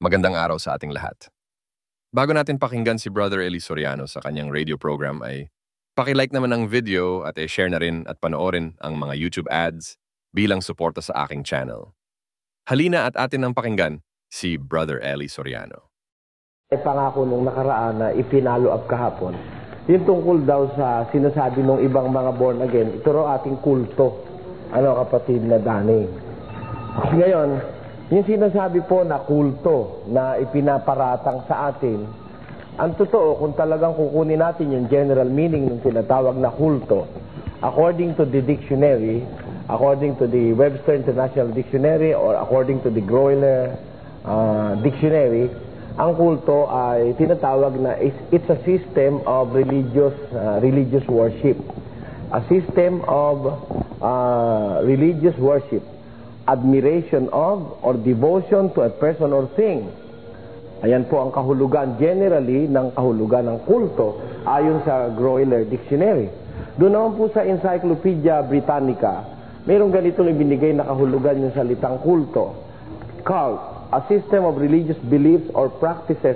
Magandang araw sa ating lahat. Bago natin pakinggan si Brother Eli Soriano sa kanyang radio program ay paki-like naman ang video at share na rin at panoorin ang mga YouTube ads bilang suporta sa aking channel. Halina at atin ang pakinggan si Brother Eli Soriano. Pangako nung nakaraan na ipinalo up kahapon, yung tungkol daw sa sinasabi ng ibang mga born again, ito raw ating kulto. Ano kapatid na Danny? Ngayon, yung sinasabi po na kulto na ipinaparatang sa atin, ang totoo, kung talagang kukunin natin yung general meaning ng tinatawag na kulto, according to the dictionary, according to the Webster International Dictionary or according to the Groyler Dictionary, ang kulto ay tinatawag na it's a system of religious worship. A system of religious worship. Admiration of or devotion to a person or thing. Ayan po ang kahulugan generally ng kahulugan ng kulto ayon sa Groyler Dictionary. Doon naman po sa Encyclopedia Britannica, mayroong ganitong ibinigay na kahulugan yung salitang kulto. Cult, a system of religious beliefs or practices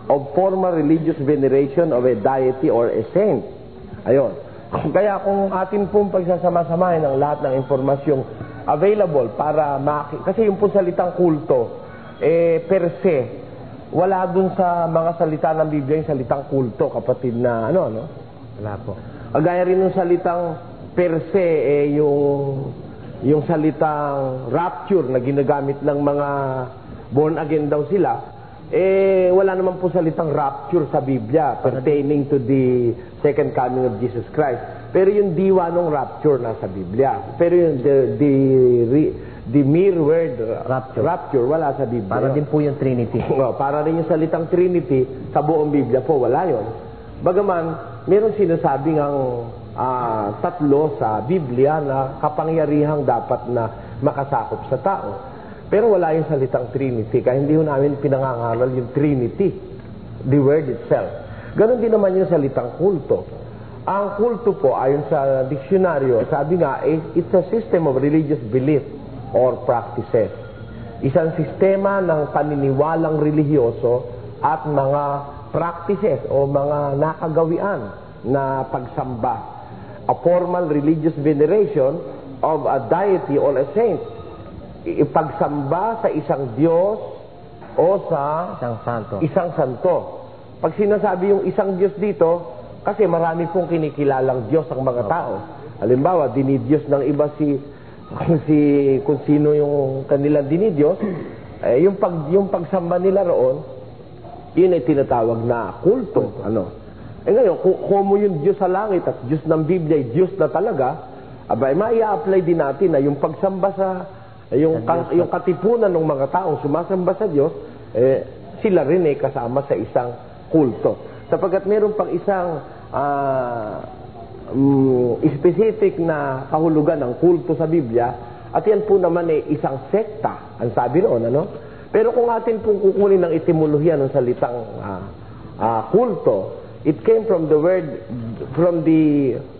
of formal religious veneration of a deity or a saint. Ayun. Kaya kung atin pong pagsasama-samahin ang lahat ng impormasyong available para kasi yung po salitang kulto per se wala dun sa mga salita ng Biblia yung salitang kulto, kapatid na no? Wala po. Gaya rin yung salitang per se yung salitang rapture na ginagamit ng mga born again daw sila, wala naman po salitang rapture sa Biblia pertaining to the second coming of Jesus Christ. Pero yung diwa ng rapture nasa Biblia. Pero yung the mere word rapture wala sa Biblia. Para din po yung Trinity. Para rin yung salitang Trinity sa buong Biblia po, wala yun. Bagaman, meron sinasabing ang tatlo sa Biblia na kapangyarihang dapat na makasakop sa tao. Pero wala yung salitang Trinity. Kaya hindi namin pinangangaral yung Trinity, the word itself. Ganon din naman yung salitang kulto. Ang kulto po, ayon sa diksyonaryo, sabi nga, it's a system of religious belief or practices. Isang sistema ng paniniwalang relihiyoso at mga practices o mga nakagawian na pagsamba. A formal religious veneration of a deity or a saint. Ipagsamba sa isang Diyos o sa isang santo. Pag sinasabi yung isang Diyos dito, kasi marami pong kinikilalang Diyos ang mga tao. Halimbawa, dinidiyos ng iba kung sino yung kanilang dinidiyos, yung pagsamba nila roon, yun ay tinatawag na kulto. Ngayon, kung mo yung Diyos sa langit at Diyos ng Biblia ay Diyos na talaga, abay, maia-apply din natin na yung pagsamba yung katipunan ng mga taong sumasamba sa Diyos, sila rin ay kasama sa isang kulto. Sapagkat meron pang isang specific na kahulugan ng kulto sa Biblia, at yan po naman ay isang sekta, ang sabi noon, Pero kung atin pong kukunin ng etimolohiya ng salitang kulto, it came from the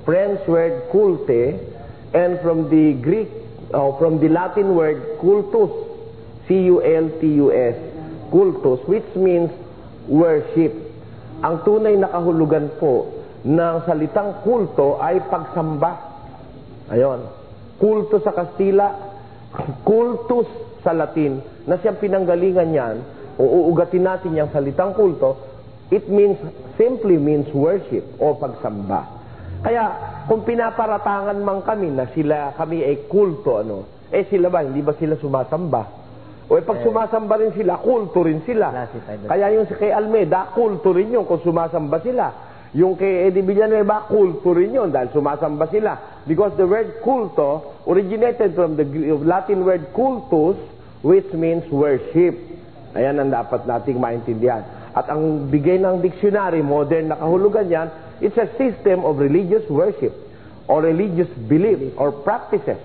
French word culte, and from the Latin word cultus, C-U-L-T-U-S, cultus, which means worship. Ang tunay na kahulugan po ng salitang kulto ay pagsamba. Ayon. Kulto sa Kastila, kultus sa Latin, na siyang pinanggalingan niyan, o uugatin natin yung salitang kulto, it simply means worship o pagsamba. Kaya, kung pinaparatangan man kami na kami ay kulto, sila ba, hindi ba sila sumasamba? O pag sumasamba rin sila, kulto rin sila. Kaya yung kay Almeida, kulto rin yun kung sumasamba sila. Yung kay Eddie Villanueva, kulto rin yun dahil sumasamba sila. Because the word kulto originated from the Latin word cultus, which means worship. Ayan ang dapat nating maintindihan. At ang bigay ng dictionary, modern na kahulugan yan, it's a system of religious worship or religious belief or practices.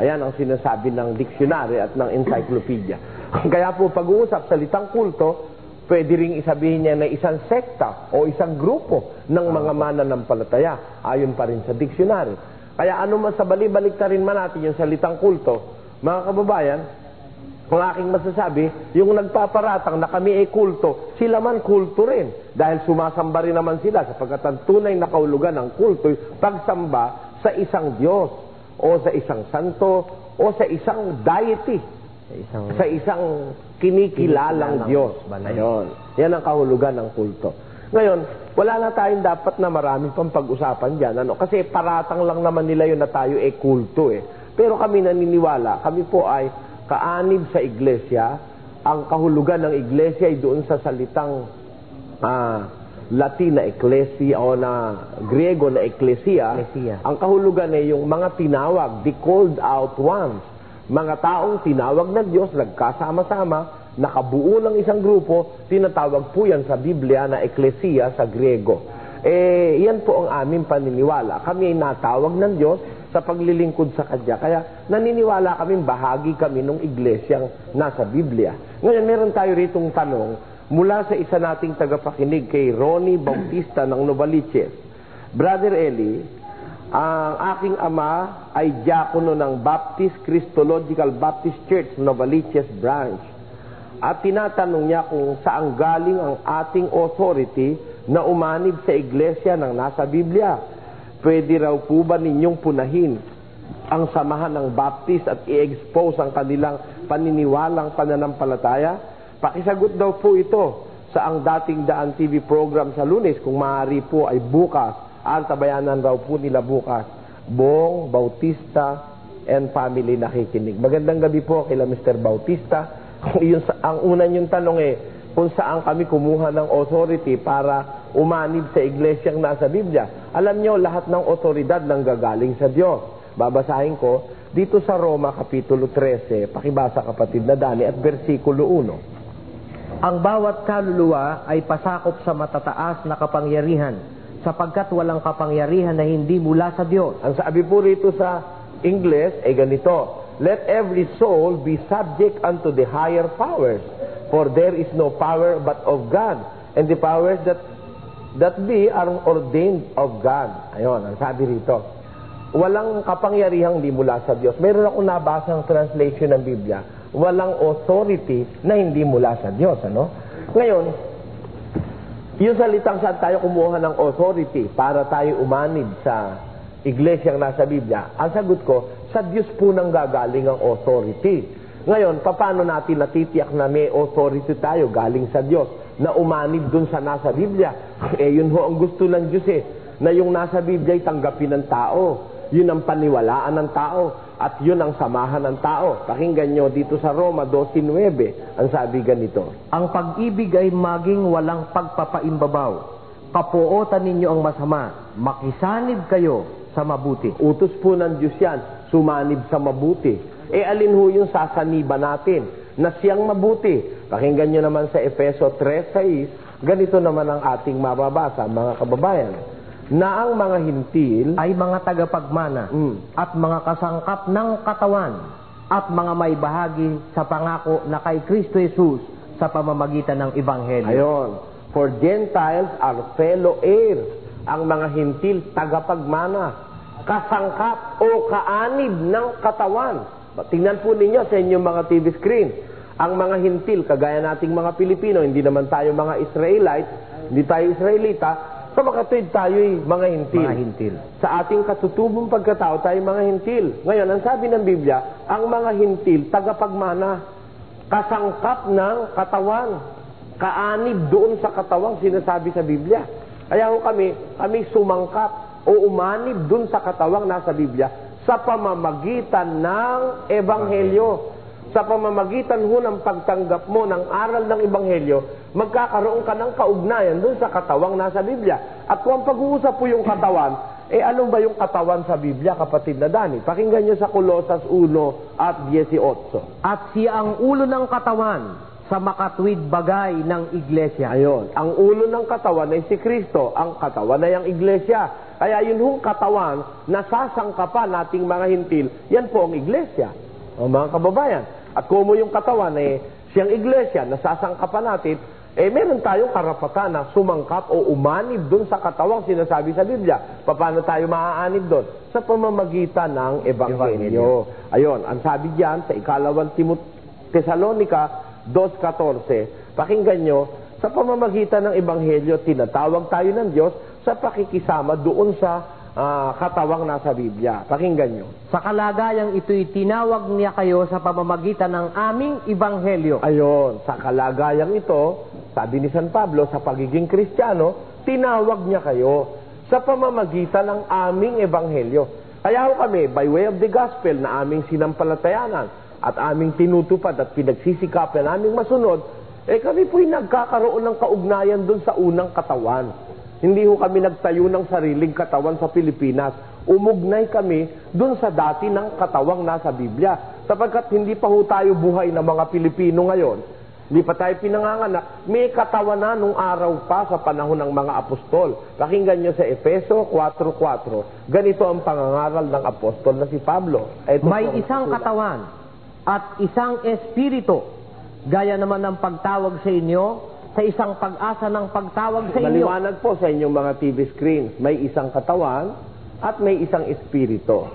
Ayan ang sinasabi ng dictionary at ng encyclopedia. Kaya po pag-uusap salitang kulto, pwede ring isabihin niya na isang sekta o isang grupo ng mga mananampalataya ayon pa rin sa dictionary. Kaya ano man sa bali-balik na rin man natin yung salitang kulto, mga kababayan, Ang aking masasabi, yung nagpaparatang na kami ay kulto, sila man kulto rin. Dahil sumasamba rin naman sila sapagkat ang tunay na kahulugan ng kulto ay pagsamba sa isang Diyos o sa isang santo o sa isang deity. Sa isang kinikilalang Diyos. Ayun. Yan ang kahulugan ng kulto. Ngayon, wala na tayong dapat na marami pang pag-usapan dyan. Ano? Kasi paratang lang naman nila yun na tayo ay kulto eh. Pero kami naniniwala, kami po ay kaanib sa iglesia. Ang kahulugan ng iglesia ay doon sa salitang Latin na ecclesia o na Griego na ecclesia. Ang kahulugan ay yung mga tinawag, the called out ones. Mga taong tinawag ng Diyos, nagkasama-sama, nakabuo ng isang grupo, tinatawag po yan sa Biblia na ecclesia sa Griego. Yan po ang aming paniniwala. Kami ay natawag ng Diyos sa paglilingkod sa Kanya. Kaya naniniwala kami, bahagi kami ng iglesyang nasa Biblia. Ngayon, meron tayo ritong tanong mula sa isa nating tagapakinig kay Ronnie Bautista ng Novaliches. Brother Eli, ang aking ama ay diakono ng Baptist Christological Baptist Church Novaliches Branch. At tinatanong niya kung saan galing ang ating authority na umanib sa iglesia ng nasa Biblia. Pwede raw po ba ninyong punahin ang samahan ng Baptist at i-expose ang kanilang paniniwalang pananampalataya? Pakisagot daw po ito sa ang dating Daan TV program sa Lunes, kung maaari po ay bukas. Ang tabayanan raw po nila bukas. Bong Bautista and family nakikinig. Magandang gabi po kila Mr. Bautista. Ang una niyong tanong kung saan kami kumuha ng authority para umanib sa iglesyang nasa Biblia. Alam niyo, lahat ng otoridad nanggagaling sa Diyos. Babasahin ko dito sa Roma Kapitulo 13, pakibasa kapatid na Dani, at versikulo 1. Ang bawat kaluluwa ay pasakop sa matataas na kapangyarihan, sapagkat walang kapangyarihan na hindi mula sa Diyos. Ang sabi po rito sa English ay ganito: let every soul be subject unto the higher powers, for there is no power but of God, and the powers that be are ordained of God. Ayon, ang sabi rito. Walang kapangyarihang hindi mula sa Diyos. Meron akong nabasang translation ng Biblia. Walang authority na hindi mula sa Diyos. Ano? Ngayon, yung salitang saan tayo kumuha ng authority para tayo umanib sa iglesyang nasa Biblia, ang sagot ko, sa Diyos po nang gagaling ang authority. Ngayon, paano natin natitiyak na may authority tayo galing sa Diyos na umanib dun sa nasa Biblia? Yun ho ang gusto ng Diyos na yung nasa Biblia ay tanggapin ng tao. Yun ang paniwalaan ng tao at yun ang samahan ng tao. Pakinggan nyo dito sa Roma 12:9, ang sabi ganito: ang pag-ibig ay maging walang pagpapaimbabaw. Kapuotan ninyo ang masama. Makisanib kayo sa mabuti. Utos po ng Diyos yan, sumanib sa mabuti. Alin ho yung sasaniba natin na siyang mabuti? Pakinggan nyo naman sa Efeso 3:6, ganito naman ang ating mababasa, mga kababayan, na ang mga hintil ay mga tagapagmana at mga kasangkap ng katawan at mga may bahagi sa pangako na kay Kristo Jesus sa pamamagitan ng Ebanghelyo. Ayon. For Gentiles are fellow heirs. Ang mga hintil, tagapagmana, kasangkap o kaanib ng katawan. Tingnan po ninyo sa inyong mga TV screen. Ang mga hintil, kagaya nating mga Pilipino, hindi naman tayo mga Israelite, hindi tayo Israelita, sa makatwid tayo'y mga hintil. Mga hintil. Sa ating katutubong pagkatao, tayo mga hintil. Ngayon, ang sabi ng Biblia, ang mga hintil, tagapagmana, kasangkap ng katawan, kaanib doon sa katawang sinasabi sa Biblia. Kaya ho kami sumangkap o umanib doon sa katawang nasa Biblia sa pamamagitan ng Ebanghelyo. Sa pamamagitan ho ng pagtanggap mo ng aral ng Ebanghelyo, magkakaroon ka ng kaugnayan doon sa katawang nasa Biblia. At kung pag-uusap po yung katawan, ano ba yung katawan sa Biblia, kapatid na Dani? Pakinggan nyo sa Colosas 1:18. At siya ang ulo ng katawan sa makatwid bagay ng iglesia. Ayon, ang ulo ng katawan ay si Kristo, ang katawan ay ang iglesia. Kaya yun hong katawan na sasangkapan nating mga hintil, yan po ang iglesia. O mga kababayan, at kung mo yung katawan siyang iglesia na sasangkapan natin, meron tayong karapatan na sumangkap o umanib doon sa katawang sinasabi sa Biblia. Paano tayo maaanib doon? Sa pamamagitan ng Ebanghelyo. Ayon, ang sabi diyan sa 2 Tesalonica 2:14. Pakinggan nyo, sa pamamagitan ng Ebanghelyo, tinatawag tayo ng Diyos sa pakikisama doon sa katawang nasa Biblia. Pakinggan nyo. Sa kalagayang ito'y tinawag niya kayo sa pamamagitan ng aming Ebanghelyo. Ayon, sa kalagayang ito, sabi ni San Pablo, sa pagiging Kristiyano, tinawag niya kayo sa pamamagitan ng aming Ebanghelyo. Kaya ho kami, by way of the gospel na aming sinampalatayanan at aming tinutupad at pinagsisikapan naming masunod, kami po'y nagkakaroon ng kaugnayan dun sa unang katawan. Hindi ho kami nagtayo ng sariling katawan sa Pilipinas. Umugnay kami dun sa dati ng katawang nasa Biblia. Sapagkat hindi pa ho tayo buhay ng mga Pilipino ngayon. Hindi pa tayo pinanganganak. May katawan na nung araw pa sa panahon ng mga apostol. Pakinggan nyo sa Efeso 4:4. Ganito ang pangangaral ng apostol na si Pablo. May isang katawan at isang espiritu. Gaya naman ng pagtawag sa inyo sa isang pag-asa ng pagtawag sa inyo. Maliwanag po sa inyong mga TV screens. May isang katawan at may isang espiritu.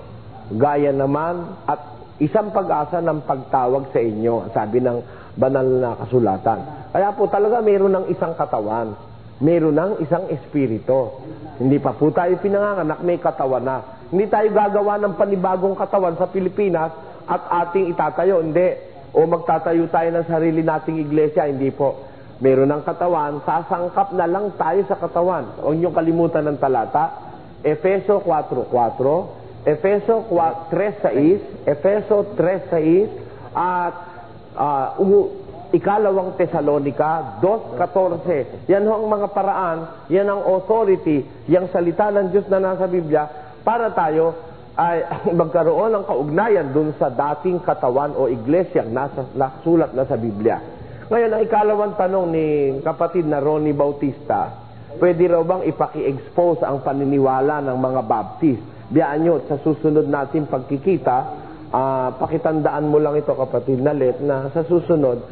Gaya naman at isang pag-asa ng pagtawag sa inyo. Sabi ng banal na kasulatan. Kaya po talaga mayroon ng isang katawan. Mayroon ng isang espiritu. Hindi pa po tayo pinanganganak, may katawan na. Hindi tayo gagawa ng panibagong katawan sa Pilipinas at ating itatayo. Hindi. O magtatayo tayo ng sarili nating iglesia. Hindi po. Meron ng katawan, sasangkap na lang tayo sa katawan. Huwag niyong kalimutan ng talata. Efeso 4:4, Efeso 3:6, Efeso 3:6, at ikalawang Tesalonica 2:14. Yan ho ang mga paraan, yan ang authority, yung salita ng Diyos na nasa Biblia, para tayo ay magkaroon ng kaugnayan dun sa dating katawan o iglesyang nasulat na sa Biblia. Ngayon, ang ikalawang tanong ni kapatid na Ronnie Bautista, pwede raw bang ipaki-expose ang paniniwala ng mga Baptist? Biyaan nyo, sa susunod natin pagkikita, pakitandaan mo lang ito, kapatid na Let, na sa susunod,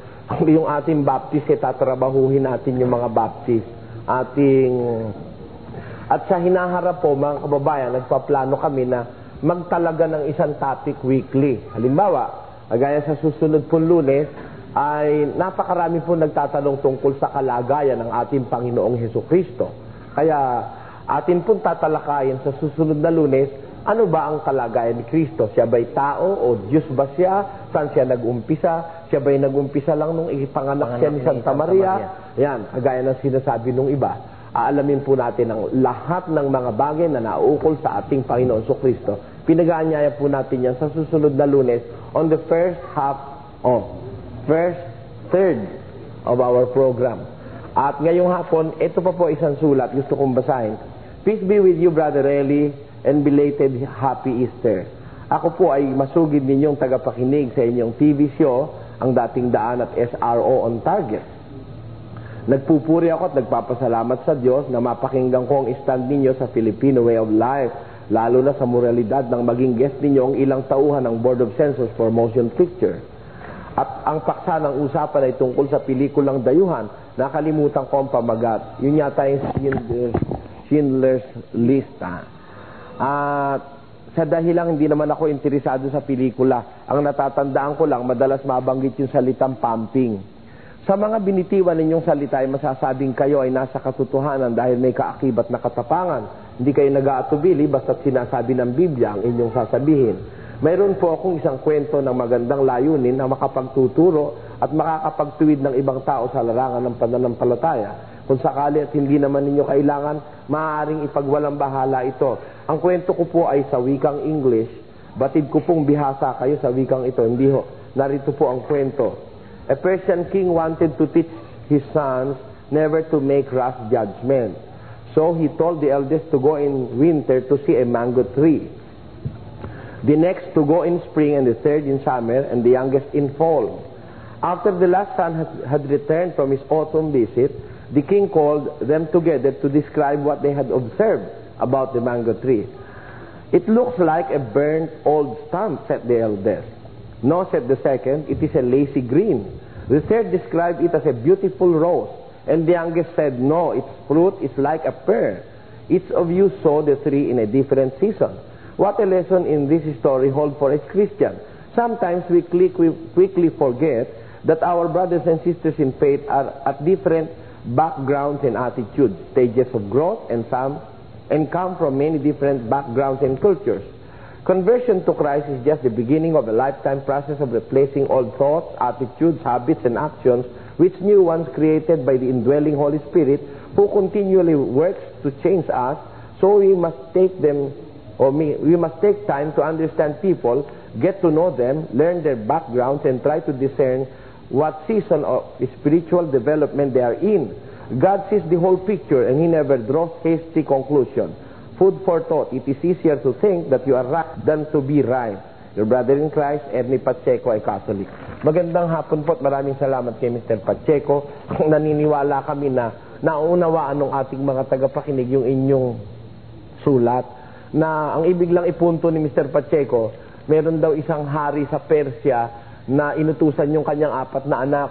yung ating Baptist, tatrabahuhin natin yung mga Baptist. At sa hinaharap po, mga kababayan, nagpaplano kami na magtalaga ng isang topic weekly. Halimbawa, gaya sa susunod po Lunes, ay napakarami po nagtatanong tungkol sa kalagayan ng ating Panginoong Hesukristo. Kaya atin pong tatalakayin sa susunod na Lunes, ano ba ang kalagayan ni Kristo? Siya ba'y tao o Diyos ba siya? Saan siya nag-umpisa? Siya ba'y nag-umpisa lang nung ipanganak siya ni Santa Maria? Yan, kagaya ng sinasabi nung iba. Aalamin po natin ang lahat ng mga bagay na nauukol sa ating Panginoong Hesukristo. Pinag-aanyaya po natin yan sa susunod na Lunes on the first third of our program. At ngayong hapon, ito pa po isang sulat, gusto kong basahin. Peace be with you, Brother Eli, and belated Happy Easter. Ako po ay masugid ninyong tagapakinig sa inyong TV show, ang Dating Daan at SRO on Target. Nagpupuri ako at nagpapasalamat sa Diyos na mapakinggan ko ang stand ninyo sa Filipino way of life, lalo na sa moralidad ng maging guest ninyo ang ilang tauhan ng Board of Censors for Motion Picture. At ang paksa ng usapan ay tungkol sa pelikulang Dayuhan. Nakalimutan ko ang pamagat. Yun yata yung Schindler's List. At sa dahilang hindi naman ako interesado sa pelikula, ang natatandaan ko lang, madalas mabanggit yung salitang pumping. Sa mga binitiwan ninyong salita ay masasabing kayo ay nasa katotohanan dahil may kaakibat na katapangan. Hindi kayo nag-aatubili basta't sinasabi ng Biblia ang inyong sasabihin. Mayroon po akong isang kwento ng magandang layunin na makapagtuturo at makakapagtuwid ng ibang tao sa larangan ng pananampalataya. Kung sakali at hindi naman ninyo kailangan, maaaring ipagwalang bahala ito. Ang kwento ko po ay sa wikang English. Batid ko pong bihasa kayo sa wikang ito. Hindi ho. Narito po ang kwento. A Persian king wanted to teach his sons never to make rash judgment. So he told the eldest to go in winter to see a mango tree, the next to go in spring, and the third in summer, and the youngest in fall. After the last son had returned from his autumn visit, the king called them together to describe what they had observed about the mango tree. It looks like a burnt old stump, said the eldest. No, said the second, it is a lacy green. The third described it as a beautiful rose, and the youngest said, no, its fruit is like a pear. Each of you saw the tree in a different season. What a lesson in this story hold for a Christian. Sometimes we quickly forget that our brothers and sisters in faith are at different backgrounds and attitudes, stages of growth, and come from many different backgrounds and cultures. Conversion to Christ is just the beginning of a lifetime process of replacing old thoughts, attitudes, habits, and actions with new ones created by the indwelling Holy Spirit, who continually works to change us. So we must take time to understand people, get to know them, learn their backgrounds, and try to discern what season of spiritual development they are in. God sees the whole picture, and He never draws hasty conclusions. Food for thought. It is easier to think that you are right than to be right. Your brother in Christ, Ernie Pacheco, ay Catholic. Magandang hapon po at maraming salamat kay Mr. Pacheco. Naniniwala kami na naunawaan ng ating mga tagapakinig yung inyong sulat, na ang ibig lang ipunto ni Mr. Pacheco, meron daw isang hari sa Persia na inutusan yung kanyang 4 na anak.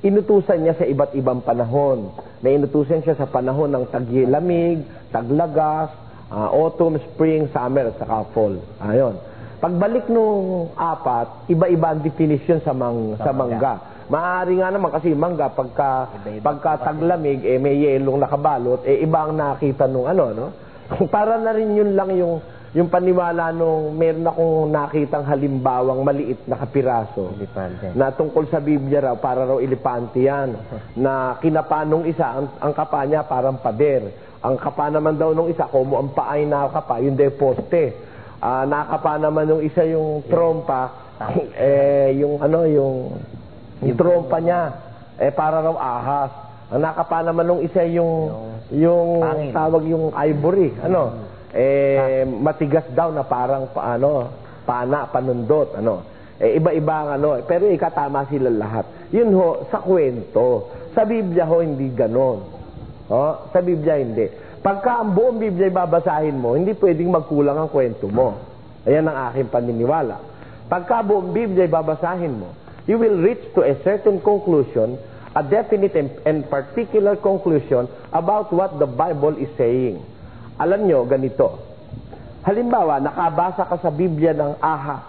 Inutusan niya sa iba't ibang panahon. May inutusan siya sa panahon ng taglamig, taglagas, autumn, spring, summer, at saka fall. Ayon. Pagbalik nung 4, iba-iba ang definition sa mangga. Maaari nga naman kasi mangga, pagka taglamig, may yelong nakabalot, iba ang nakita nung no? Para na rin yun lang yung paniwala nung meron akong nakitang halimbawang maliit na kapiraso na tungkol sa Biblia raw, para raw elepante yan, na kinapa nung isa, ang kapa niya parang pader, ang kapa naman daw nung isa, como ang paay na kapa, yung poste, nakapa naman nung isa yung trompa, yung trompa niya, para raw ahas, ang nakapa naman nung isa yung tawag yung ivory, matigas daw na parang panundot, iba-iba pero ikatama sila lahat. Yun ho, sa kwento. Sa Biblia ho, hindi ganon. Sa Biblia, hindi. Pagka ang buong Biblia babasahin mo, hindi pwedeng magkulang ang kwento mo. Ayan ang aking paniniwala. Pagka buong Biblia babasahin mo, you will reach to a certain conclusion, a definite and particular conclusion about what the Bible is saying. Alam nyo, ganito. Halimbawa, nakabasa ka sa Biblia ng ahas.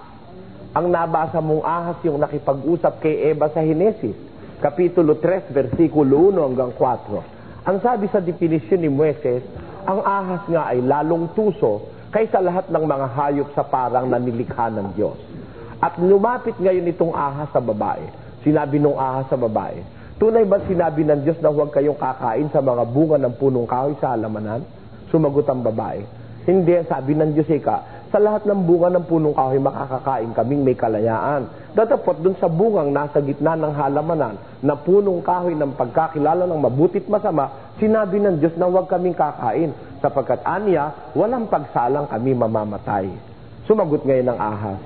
Ang nabasa mong ahas yung nakipag-usap kay Eva sa Henesis, Kapitulo 3, versikulo 1 hanggang 4. Ang sabi sa definisyon ni Moises, ang ahas nga ay lalong tuso kaysa lahat ng mga hayop sa parang na nilikha ng Diyos. At lumapit ngayon itong ahas sa babae. Sinabi nung ahas sa babae, tunay ba sinabi ng Diyos na huwag kayong kakain sa mga bunga ng punong kahoy sa halamanan? Sumagot ang babae, hindi, sabi ng Diyos sa lahat ng bunga ng punong kahoy makakakain kaming may kalayaan. Datapot dun sa bungang nasa gitna ng halamanan na punong kahoy ng pagkakilala ng mabutit masama, sinabi ng Diyos na huwag kaming kakain, sapagkat aniya, walang pagsalang kami mamamatay. Sumagot ngayon ng ahas,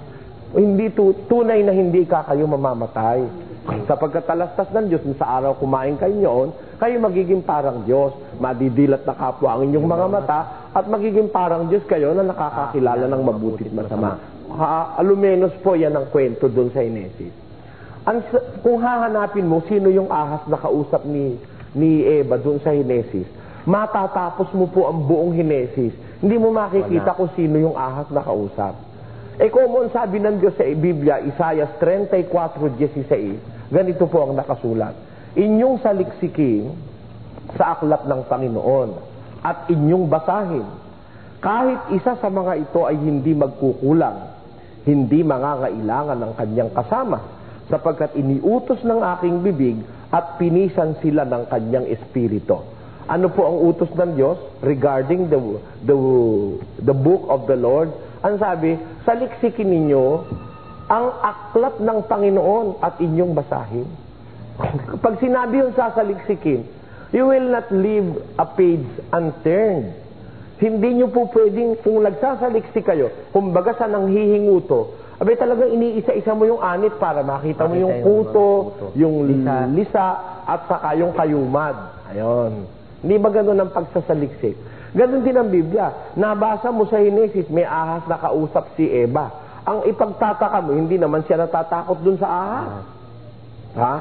hindi tunay na hindi kayo mamamatay. Sapagkat talastas ng Diyos, sa araw kumain kayo noon, kayo magiging parang Diyos. Madidilat na kapwa ang inyong mga mata, at magiging parang Diyos kayo na nakakakilala ng mabuti at masama. Alumenos po yan ang kwento doon sa Henesis. Kung hahanapin mo sino yung ahas na kausap ni Eva doon sa Henesis, matatapos mo po ang buong Henesis. Hindi mo makikita kung sino yung ahas na kausap. Kung sabi ng Diyos sa Biblia, Isaiah 34:16, ganito po ang nakasulat. Inyong saliksikin sa aklat ng Panginoon at inyong basahin. Kahit isa sa mga ito ay hindi magkukulang, hindi mangangailangan ng kanyang kasama, sapagkat iniutos ng aking bibig at pinisan sila ng kanyang espiritu. Ano po ang utos ng Diyos regarding the book of the Lord? Ang sabi, saliksikin ninyo ang aklat ng Panginoon at inyong basahin. Pag sinabi yung sasaliksikin, you will not leave a page unturned. Hindi nyo po pwedeng, kung nagsasaliksik kayo, kumbaga sa nanghihinguto, talagang iniisa-isa mo yung anit para makita mo yung kuto, yung lisa, at saka yung kayumad. Ayon. Hindi ba ganun ang pagsasaliksik? Ganun din ang Biblia. Nabasa mo sa Henesis, may ahas na kausap si Eva. Ang ipagtataka mo, hindi naman siya natatakot dun sa ahas. Ha?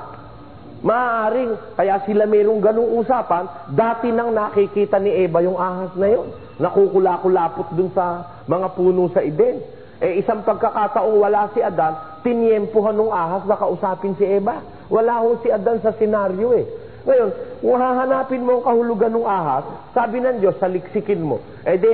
Maaaring, kaya sila mayroong ganung usapan, dati nang nakikita ni Eva yung ahas na yun. Nakukula-kulapot dun sa mga puno sa Eden. Isang pagkakataong wala si Adan, tinyempuhan ng ahas na kausapin si Eva. Wala ho si Adan sa senaryo Ngayon, kung hahanapin mo ang kahulugan ng ahas, sabi ng Diyos, saliksikin mo.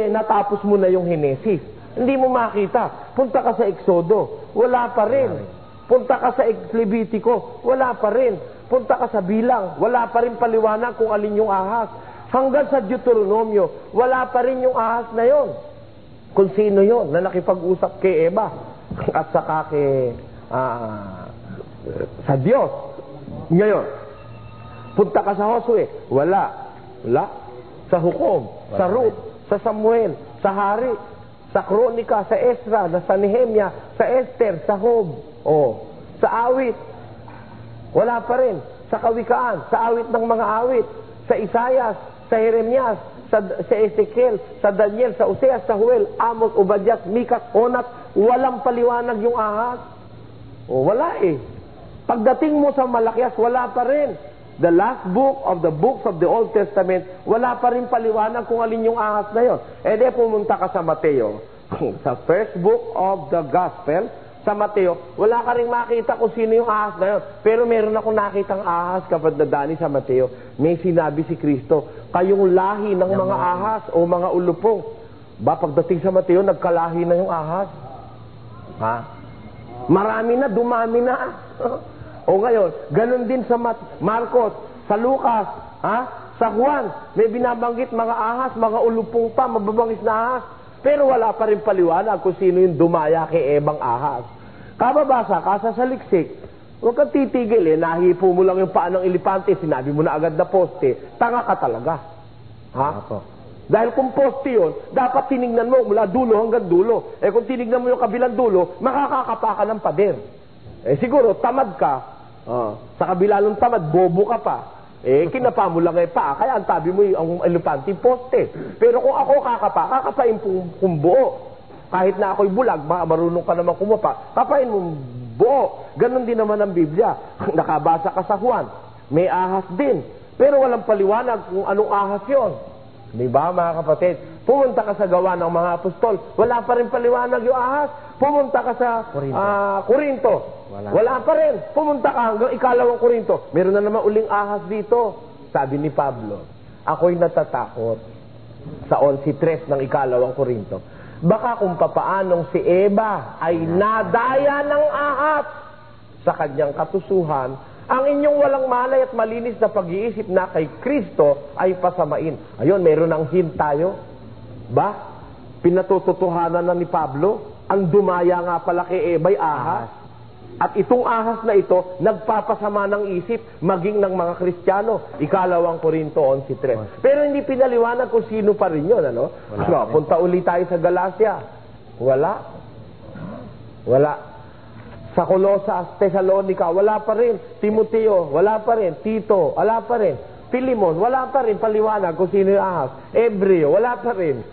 Natapos mo na yung Henesis. Hindi mo makita. Punta ka sa Exodo, wala pa rin. Punta ka sa Levitico, wala pa rin. Punta ka sa Bilang, wala pa rin paliwanag kung alin yung ahas. Hanggang sa Deuteronomio, wala pa rin yung ahas na yon. Kung sino yon na nakipag-usap kay Eva at saka sa Diyos. Ngayon, punta ka sa Josue, wala. Sa Hukom, sa Ruth, sa Samuel, sa Hari, sa Kronika, sa Ezra, sa Nehemia, sa Esther, sa Job, sa Awit, wala pa rin. Sa Kawikaan, sa Awit ng mga Awit, sa Isaias, sa Jeremias, sa Ezekiel, sa Daniel, sa Oseas, sa Joel, Amos, Obadias, Mikas, Onat, walang paliwanag yung ahas. Wala Pagdating mo sa Malakias, wala pa rin. The last book of the books of the Old Testament, wala pa rin paliwanag kung alin yung ahas na yon. Pumunta ka sa Mateo, sa first book of the Gospel, sa Mateo, wala ka rin makita kung sino yung ahas na yun. Pero meron akong nakitang ahas kapag nadani sa Mateo. May sinabi si Kristo, kayong lahi ng mga ahas o mga ulupong. Pagdating sa Mateo, nagkalahi na yung ahas. Marami na, dumami na. Ngayon, ganun din sa Marcos, sa Lucas, sa Juan, may binabanggit mga ahas, mga ulupong pa, mababangis na ahas. Pero wala pa rin paliwanag kung sino yung dumaya kay Ebang ahas. Kababasa ka sa saliksik, huwag kang titigil nahipo mo lang yung paa ng elepante, sinabi mo na agad na poste, tanga ka talaga. Dahil kung poste yun, dapat tinignan mo mula dulo hanggang dulo. Kung tinignan mo yung kabilang dulo, makakakapa ka ng pader. Siguro, tamad ka, sa kabila ng tamad, bobo ka pa. Kinapa mo lang paa, kaya ang tabi mo ang elepante poste. Pero kung ako kakapain kung buo. Kahit na ako'y bulag, marunong ka naman kumapa, kapain mo buo. Ganon din naman ang Biblia. Nakabasa ka sa Juan, may ahas din. Pero walang paliwanag kung anong ahas yon. Diba mga kapatid? Pumunta ka sa Gawa ng mga Apostol, wala pa rin paliwanag yung ahas. Pumunta ka sa Corinto, wala pa rin. Pumunta ka hanggang ikalawang Corinto, meron na naman uling ahas dito. Sabi ni Pablo, ako'y natatakot sa 11:3 ng ikalawang Corinto. Baka kung papaanong si Eva ay nadaya ng ahas sa kanyang katusuhan, ang inyong walang malay at malinis na pag-iisip na kay Kristo ay pasamain. Ayun, meron ng hint tayo. Pinatututuhanan na ni Pablo, ang dumaya nga pala kay Eva ay ahas. At itong ahas na ito, nagpapasama ng isip, maging ng mga Kristiyano. Ikalawang Korinto 11:3. Pero hindi pinaliwanag kung sino pa rin yun, punta ulit tayo sa Galacia. Wala. Sa Colosas, Thessalonica, wala pa rin. Timoteo, wala pa rin. Tito, wala pa rin. Pilimon, wala pa rin paliwanag kung sino yung ahas. Ebreo, wala pa rin.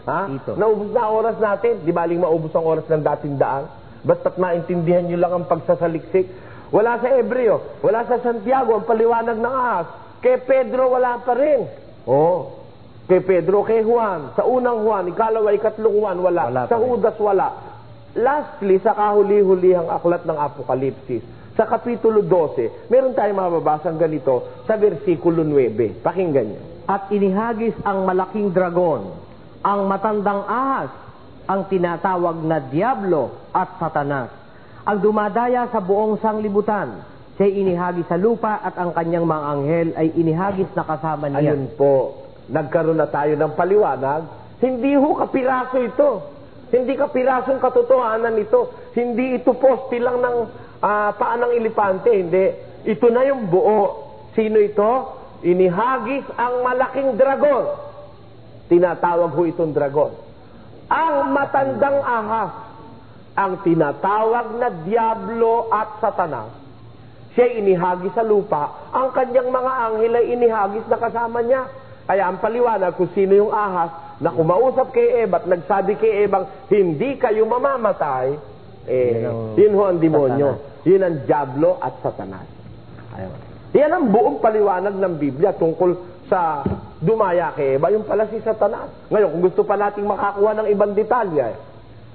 Naubos na oras natin. Di baling maubos ang oras ng dating daan? Basta't maintindihan nyo lang ang pagsasaliksik. Wala sa Ebreo, wala sa Santiago ang paliwanag ng ahas. Kay Pedro, wala pa rin. Kay Pedro, kay Juan, sa unang Juan, ikalawa, ikatlong Juan, wala. Sa Judas, wala. Lastly, sa kahuli-hulihang aklat ng Apokalipsis, sa Kapitulo 12, meron tayong mababasang ganito sa versikulo 9. Pakinggan niyo. At inihagis ang malaking dragon, ang matandang ahas, ang tinatawag na Diablo at Satanas, ang dumadaya sa buong sanglibutan. Siya'y inihagis sa lupa at ang kanyang mga anghel ay inihagis na kasama niya. Ayun po, nagkaroon na tayo ng paliwanag. Hindi ho kapiraso ito. Hindi kapirasong katotohanan ito. Hindi ito poste lang ng paa ng elepante. Hindi. Ito na yung buo. Sino ito? Inihagis ang malaking dragon. Tinatawag ho itong dragon. Ang matandang ahas, ang tinatawag na Diablo at Satanas. Siya inihagis sa lupa. Ang kanyang mga anghel ay inihagis na kasama niya. Kaya ang paliwanag kung sino yung ahas na kumausap kay Eva at nagsabi kay Eva, hindi kayo mamamatay, yun ho ang demonyo. Yun ang Diablo at Satanas. Ayun. Yan ang buong paliwanag ng Biblia tungkol sa dumaya kay Eva. Yung pala si Satanas. Ngayon, kung gusto pa nating makakuha ng ibang detalye,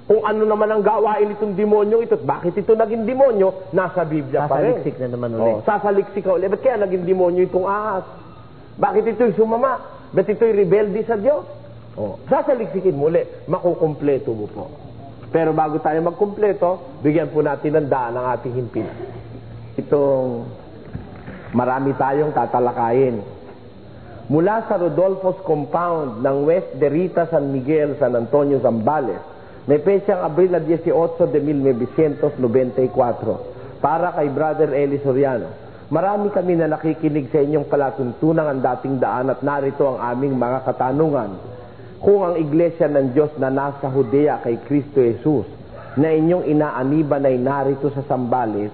Kung ano naman ang gawain itong demonyo ito, bakit ito naging demonyo, nasa Biblia pa rin. Sasaliksik na naman ulit. Sasaliksik ka ulit. Ba't kaya naging demonyo itong ahas? Bakit ito'y sumama? Ba't ito'y rebelde sa Diyos? Sasaliksikin mo ulit. Makukumpleto mo po. Pero bago tayo magkumpleto, bigyan po natin ng daan ang ating himpin. Itong marami tayong tatalakayin. Mula sa Rodolfo's Compound ng West de Rita, San Miguel, San Antonio, Zambales, may petsang Abril 18 de 1994 para kay Brother Eli Soriano. Marami kami na nakikinig sa inyong palatuntunan ang dating daan at narito ang aming mga katanungan. Kung ang iglesia ng Diyos na nasa Judea kay Kristo Jesus na inyong inaaniban ay narito sa Zambales,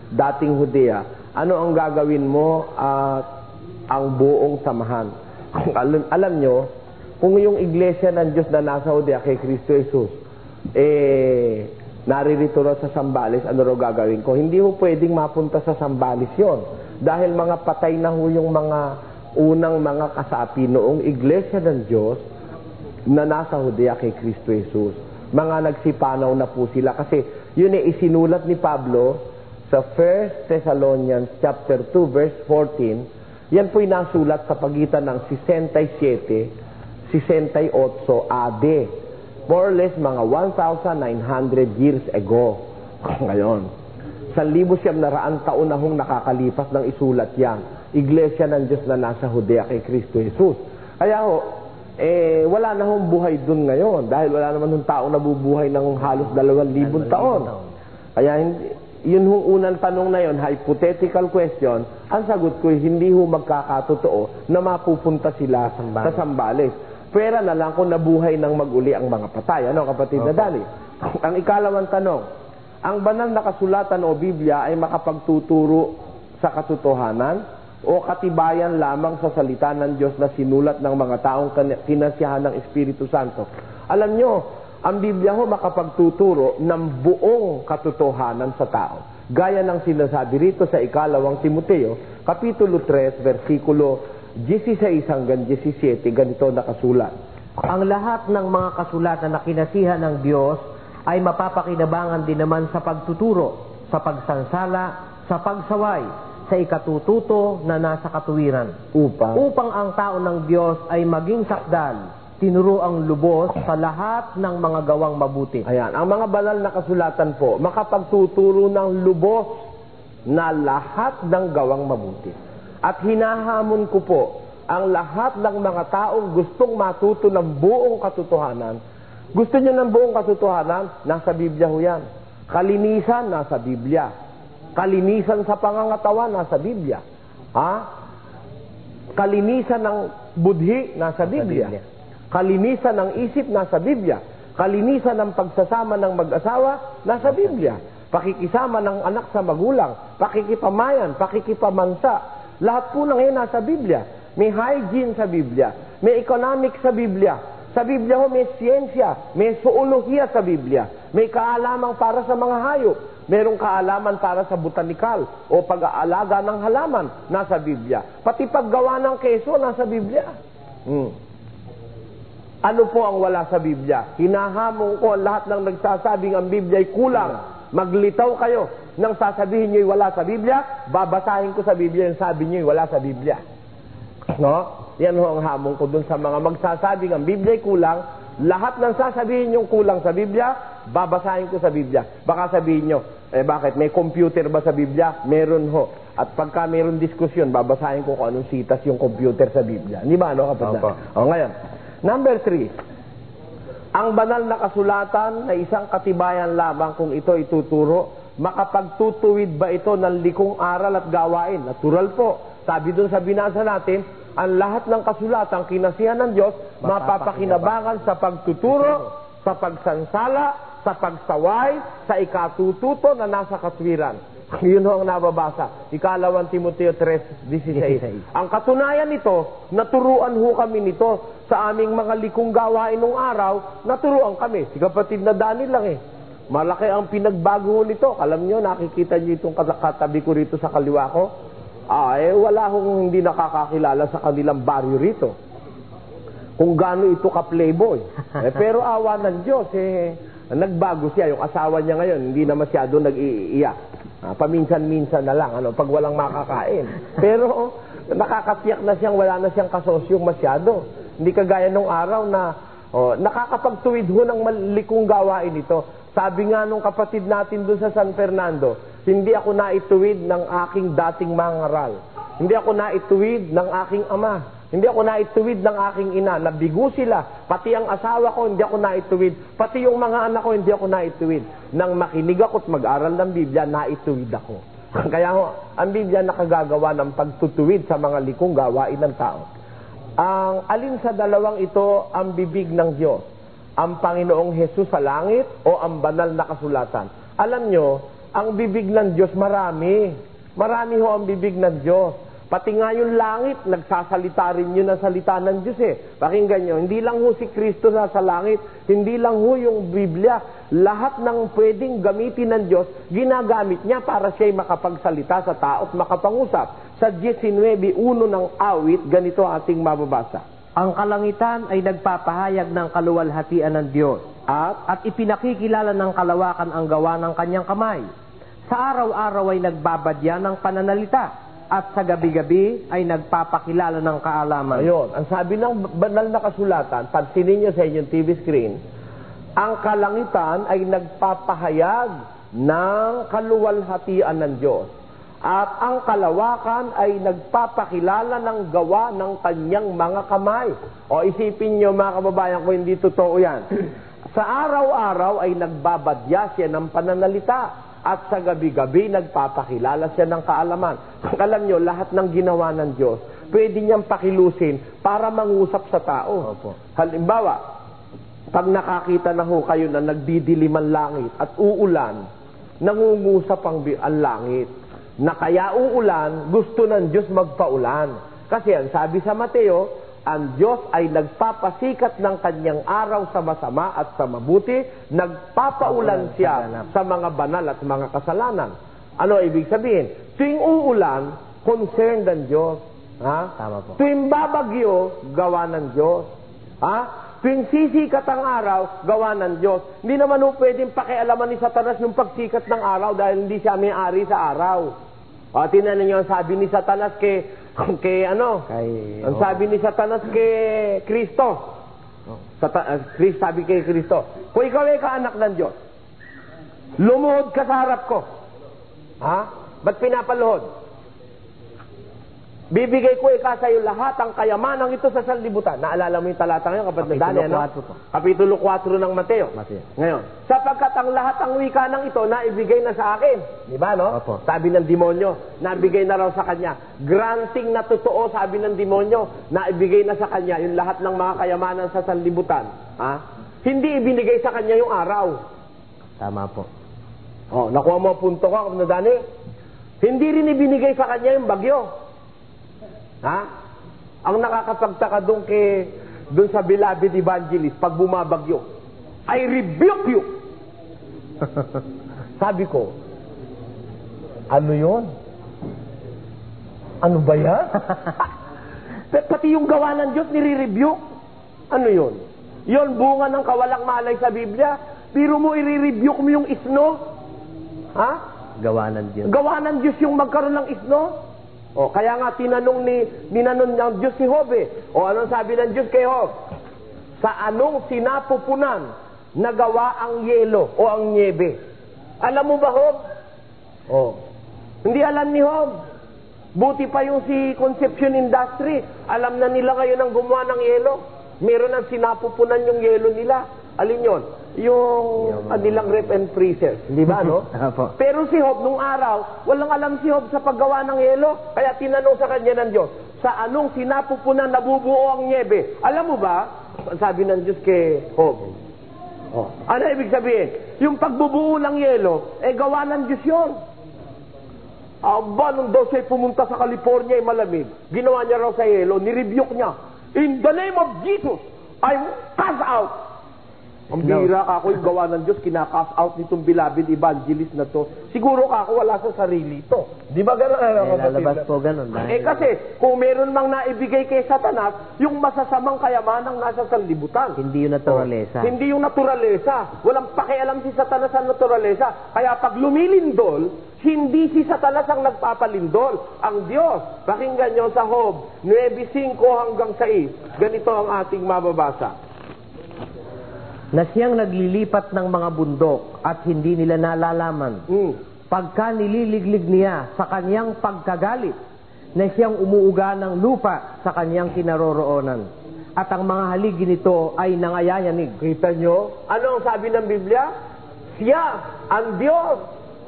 dating Judea, ano ang gagawin mo at ang buong samahan? Alam nyo, kung yung iglesia ng Diyos na nasa Judea kay Kristo Jesus, naririto rin sa Zambales, ano ro gagawin ko? Hindi ho pwedeng mapunta sa Zambales yon. Dahil mga patay na ho yung mga unang mga kasapi noong iglesia ng Diyos na nasa Judea kay Kristo Jesus. Mga nagsipanaw na po sila. Kasi yun isinulat ni Pablo sa 1 Thessalonians chapter 2 verse 14. Yan po'y nasulat sa pagitan ng 67, 68 AD. More or less, mga 1,900 years ago. Ngayon, 1,900 taon na hong nakakalipas ng isulat yan. Iglesia ng Diyos na nasa Judea kay Kristo Jesus. Kaya ho, wala na hong buhay dun ngayon. Dahil wala naman hong taong nabubuhay ng halos 2,000 taon. Kaya, yun hong unang tanong na yun, hypothetical question, ang sagot ko, hindi ho magkakatotoo na mapupunta sila sa Zambales. Pwera na lang kung nabuhay ng maguli ang mga patay. Ano, kapatid na Dali? Ang ikalawang tanong, ang banal na kasulatan o Biblia ay makapagtuturo sa katotohanan o katibayan lamang sa salita ng Diyos na sinulat ng mga taong kinasiyahan ng Espiritu Santo? Alam nyo, ang Biblia ho makapagtuturo ng buong katotohanan sa tao. Gaya ng sinasabi rito sa ikalawang Timoteo, Kapitulo 3, versikulo 16 hanggang 17, ganito nakasulat. Ang lahat ng mga kasulatan na kinasihan ng Diyos ay mapapakinabangan din naman sa pagtuturo, sa pagsansala, sa pagsaway, sa ikatututo na nasa katuwiran. Upang ang tao ng Diyos ay maging sakdal, tinuro ang lubos sa lahat ng mga gawang mabuti. Ayan, ang mga banal na kasulatan po, makapagtuturo ng lubos na lahat ng gawang mabuti. At hinahamon ko po ang lahat ng mga taong gustong matuto ng buong katotohanan. Gusto nyo ng buong katotohanan? Nasa Biblia ho yan. Kalinisan, nasa Biblia. Kalinisan sa pangangatawan, nasa Biblia. Kalinisan ng budhi, nasa Biblia. Kalinisan ng isip, nasa Biblia. Kalinisan ng pagsasama ng mag-asawa, nasa Biblia. Pakikisama ng anak sa magulang, pakikipamayan, pakikipamansa. Lahat po ng yan nasa Biblia. May hygiene sa Biblia. May economics sa Biblia. Sa Biblia ho may siyensya. May zoolohiya sa Biblia. May kaalaman para sa mga hayop. Merong kaalaman para sa botanikal o pag-aalaga ng halaman. Nasa Biblia. Pati paggawa ng keso nasa Biblia. Ano po ang wala sa Biblia? Hinahamon ko lahat ng nagsasabing ang Biblia ay kulang. Maglitaw kayo nang sasabihin nyo'y wala sa Biblia, babasahin ko sa Biblia yung sabi nyo'y wala sa Biblia. No? Yan ho ang hamon ko dun sa mga magsasabing ang Biblia ay kulang, lahat ng sasabihin yung kulang sa Biblia, babasahin ko sa Biblia. Baka sabihin nyo, bakit? May computer ba sa Biblia? Meron ho. At pagka meron diskusyon, babasahin ko kung anong sitas yung computer sa Biblia. Hindi ba, no, kapatid? Ngayon, number 3. Ang banal na kasulatan na isang katibayan lamang kung ito ituturo, makapagtutuwid ba ito ng likong aral at gawain? Natural po. Sabi dun sa binasa natin, ang lahat ng kasulatan kinasihan ng Diyos, mapapakinabangan sa pagtuturo, sa pagsansala, sa pagsaway, sa ikatututo na nasa katwiran. Yun ho ang nababasa. Ikalawang Timoteo 3:16. Ang katunayan nito, naturuan ho kami nito sa aming mga likong gawain nung araw, naturuan kami. Si kapatid na Daniel lang Malaki ang pinagbago nito. Alam nyo, nakikita nyo itong katabi ko rito sa kaliwa ko. Wala hong hindi nakakakilala sa kanilang baryo rito. Kung gaano ito ka-playboy. Pero awa ng Diyos, nagbago siya. Yung asawa niya ngayon, hindi na masyado nag-iiyak. Paminsan-minsan na lang, pag walang makakain. Pero nakakatiyak na siyang wala na siyang kasosyong masyado. Hindi kagaya nung araw na nakakapagtuwid ho ng malikong gawain ito. Sabi nga nung kapatid natin doon sa San Fernando, hindi ako naituwid ng aking dating mangaral. Hindi ako naituwid ng aking ama. Hindi ako naituwid ng aking ina. Nabigo sila. Pati ang asawa ko, hindi ako naituwid. Pati yung mga anak ko, hindi ako naituwid. Nang makinig ako at mag-aral ng Biblia, naituwid ako. Kaya ho, ang Biblia nakagagawa ng pagtutuwid sa mga likong gawain ng tao. Ang alin sa dalawang ito ang bibig ng Diyos? Ang Panginoong Hesus sa langit o ang banal na kasulatan? Alam nyo, ang bibig ng Diyos marami. Marami ho ang bibig ng Diyos. Pati nga yung langit, nagsasalita rin yun ang salita ng Diyos eh. Pakinggan nyo, hindi lang ho si Kristo sa langit, hindi lang ho yung Biblia. Lahat ng pwedeng gamitin ng Diyos, ginagamit niya para siya'y makapagsalita sa tao at makapangusap. Sa 19:1 ng awit, ganito ating mababasa. Ang kalangitan ay nagpapahayag ng kaluwalhatian ng Diyos at ipinakikilala ng kalawakan ang gawa ng kanyang kamay. Sa araw-araw ay nagbabadya ng pananalita at sa gabi-gabi ay nagpapakilala ng kaalaman. Ayun, ang sabi ng banal na kasulatan, pansinin nyo sa inyong TV screen, ang kalangitan ay nagpapahayag ng kaluwalhatian ng Diyos. At ang kalawakan ay nagpapakilala ng gawa ng kanyang mga kamay. O isipin nyo mga kababayan ko, hindi totoo yan. Sa araw-araw ay nagbabadya siya ng pananalita. At sa gabi-gabi, nagpapakilala siya ng kaalaman. Alam nyo, lahat ng ginawa ng Diyos, pwede niyang pakilusin para mangusap sa tao. Opo. Halimbawa, pag nakakita na ho kayo na nagdidilim ang langit at uulan, nangungusap ang langit. Na kaya uulan, gusto ng Diyos magpaulan. Kasi ang sabi sa Mateo, ang Diyos ay nagpapasikat ng kanyang araw sa masama at sa mabuti, nagpapaulan siya sa mga banal at mga kasalanan. Ano ibig sabihin? Tuwing uulan, concerned ang Diyos. Ha? Tama po. Tuwing babagyo, gawa ng Diyos. Ha? Tuwing sisikat ang araw, gawa ng Diyos. Hindi naman ho pwedeng pakialaman ni Satanas yung pagsikat ng araw dahil hindi siya may-ari sa araw. Tinan niyo ang sabi ni Satanas ang sabi ni Satanas kay Kristo. Sabi kay Kristo, kung ikaw ay kaanak ng Diyos, lumuhod ka sa harap ko. Ha? Ba't pinapaluhod? Bibigay ko sa iyo lahat ang kayamanang ito sa sanlibutan. Naalala mo yung talata ngayon, kapatid Dani, ano? Kapitulo 4 ng Mateo. Ngayon, sapagkat ang lahat ang wika ng ito naibigay na sa akin. Di ba, no? Opo. Sabi ng demonyo, nabigay na raw sa kanya. Granting na totoo, sabi ng demonyo, naibigay na sa kanya yung lahat ng mga kayamanan sa sanlibutan. Ha? Hindi ibinigay sa kanya yung araw. Tama po. Nakuha mo ang punto ko, kapatid Dani? Hindi rin ibinigay sa kanya yung bagyo. Ha? Ang nakakapagtaka doon sa beloved evangelist, pag bumabagyo, I rebuke you. Sabi ko, ano yon? Ano ba yan? Pati yung gawa ng Diyos nire-rebuke. Ano yon? Yon bunga ng kawalang malay sa Biblia. Pero mo i-rebuke mo yung isno? Ha? Gawa ng Diyos. Gawa ng Diyos yung magkaroon ng isno? Kaya nga tinanong ng Diyos si Job anong sabi ng Diyos kay Job? Sa anong sinapupunan nagawa ang yelo o ang niebe? Alam mo ba, Job? Hindi alam ni Job. Buti pa yung si Conception Industry. Alam na nila ngayon ang gumawa ng yelo. Meron ang sinapupunan yung yelo nila. Alin yun? Yung nilang rep and freezer. Di ba, no? Pero si Job, nung araw, walang alam si Job sa paggawa ng yelo. Kaya tinanong sa kanya ng Diyos, sa anong sinapupunan nabubuo ang niebe? Alam mo ba, sabi ng Diyos kay Job, ano ibig sabihin? Yung pagbubuo ng yelo, gawa ng Diyos yun. Nung daw siya pumunta sa California, malamig, ginawa niya raw sa yelo, nirebuke niya. In the name of Jesus, I cast out Ang bira ka ako, yung gawa ng Diyos, kinaka-cast out nitong beloved evangelist na to. Siguro ka ako, wala sa sarili to. Di ba gano'n? Lalabas po gano'n. Kasi, kung meron mang naibigay kay Satanas, yung masasamang kayamanang nasa sanlibutan. Hindi yung naturalesa. Hindi yung naturalesa. Walang pakialam si Satanas sa naturalesa. Kaya pag lumilindol, hindi si Satanas ang nagpapalindol. Ang Diyos. Pakinggan nyo sa Job 9:5 hanggang 6. Ganito ang ating mababasa. Na siyang naglilipat ng mga bundok at hindi nila nalalaman. Pagka nililiglig niya sa kanyang pagkagalit, na siyang umuuga ng lupa sa kanyang kinaroroonan. At ang mga haligi nito ay nangayayanig. Kita nyo? Ano ang sabi ng Biblia? Siya, ang Diyos,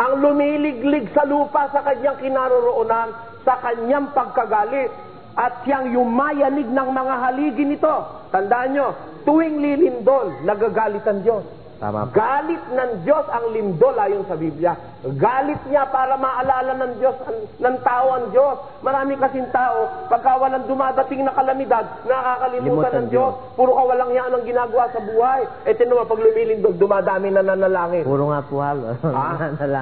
ang lumiliglig sa lupa sa kanyang kinaroroonan, sa kanyang pagkagalit. At siyang yumayanig ng mga haligi nito. Tandaan nyo, tuwing lilindol, nagagalit ang Diyos. Tama. Galit ng Diyos ang lindol ayon sa Biblia. Galit niya para maalala ng Diyos, ng tao ang Diyos. Marami kasing tao, pagka walang dumadating na kalamidad, nakakalimutan ng Diyos. Puro kawalang yan ang ginagawa sa buhay. E tinuwa, pag lumilindol, dumadami na nanalangin. Puro nga po halo.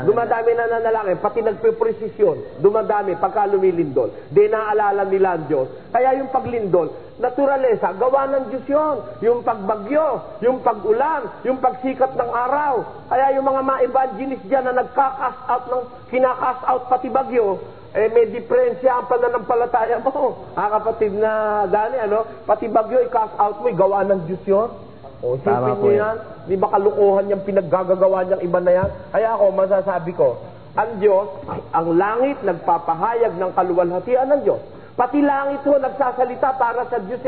Dumadami na nanalangin. Pati nagpe-presisyon, dumadami pagka lumilindol. Di naalala nila ang Diyos. Kaya yung paglindol, naturalesa, gawa ng Diyos yun. Yung pagbagyo, yung pag-ulan, yung pagsikat ng araw. Kaya yung mga ma-evangelist dyan na nagka-cast out kinaka-cast out pati bagyo, may diferensya ang pananampalataya mo. Kapatid na Dani, pati bagyo, i-cast out mo, gawa ng Diyos yun. Sipin nyo yan. Di ba kalukuhan yung pinaggagawa niyang iba na yan? Kaya ako, masasabi ko, ang Diyos, ang langit, nagpapahayag ng kaluwalhatian ng Diyos. Pati langit ho, nagsasalita para sa Diyos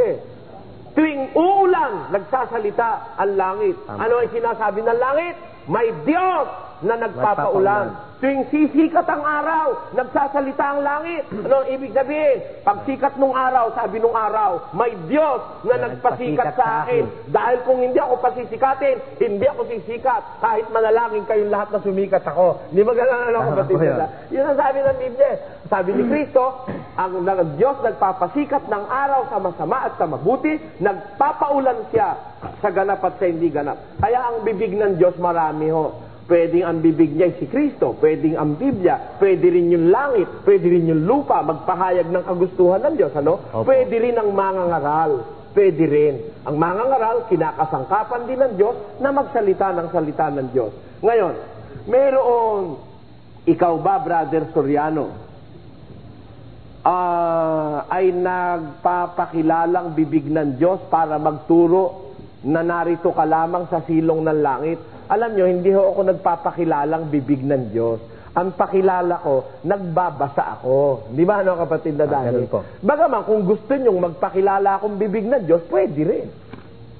Tuwing uulan, nagsasalita ang langit. Ano ang sinasabi ng langit? May Diyos na nagpapaulan. Tuwing sisikat ang araw, nagsasalita ang langit. Ano ang ibig sabihin? Pag sikat nung araw, sabi nung araw, may Diyos na nagpasikat sa akin. Dahil kung hindi ako pasisikatin, hindi ako sisikat. Kahit manalangin kayong lahat na sumikat ako. Hindi magandang kapatid nila. Yun ang sabi ng Biblia. Sabi ni Kristo, ang Diyos nagpapasikat ng araw sa masama at sa mabuti, nagpapaulan siya sa ganap at sa hindi ganap. Kaya ang bibig ng Diyos marami ho. Pwedeng ang bibig niya si Kristo, pwedeng ang Biblia, pwede rin yung langit, pwede rin yung lupa, magpahayag ng kagustuhan ng Diyos, Pwede rin ang mangangaral, pwede rin. Ang mangangaral, kinakasangkapan din ng Diyos na magsalita ng salita ng Diyos. Ngayon, meron, ikaw ba, Brother Soriano, ay nagpapakilalang bibig ng Diyos para magturo na narito ka lamang sa silong ng langit? Alam nyo, hindi ho ako nagpapakilalang bibig ng Diyos. Ang pakilala ko, nagbabasa ako. Di ba, kapatid na Dani? Bagaman, kung gusto nyong magpakilala akong bibig ng Diyos, pwede rin.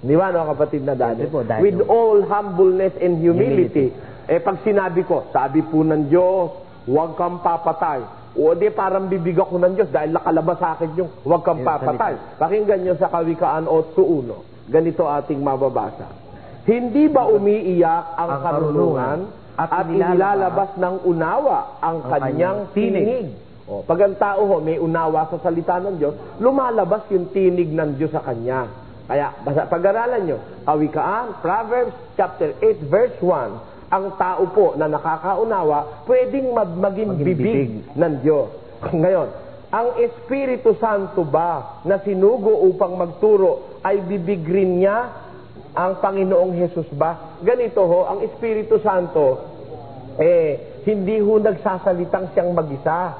Di ba, kapatid na Dani? With all humbleness and humility. Pag sinabi ko, sabi po ng Diyos, huwag kang papatay. O di parang bibig ako ng Diyos dahil nakalabas sa akin yung huwag kang papatay. Pakinggan nyo sa Kawikaan 8:1. Ganito ating mababasa. Hindi ba umiiyak ang karunungan at inilalabas ng unawa ang kanyang tinig? Pag ang tao may unawa sa salita ng Diyos, lumalabas yung tinig ng Diyos sa kanya. Kaya pag-aralan nyo, Kawikaan, Proverbs chapter 8 verse 1, ang tao po na nakakaunawa, pwedeng maging bibig ng Diyos. Ngayon, ang Espiritu Santo ba na sinugo upang magturo ay bibig rin niya ang Panginoong Hesus ba? Ganito ho, ang Espiritu Santo, hindi ho nagsasalitang siyang mag-isa.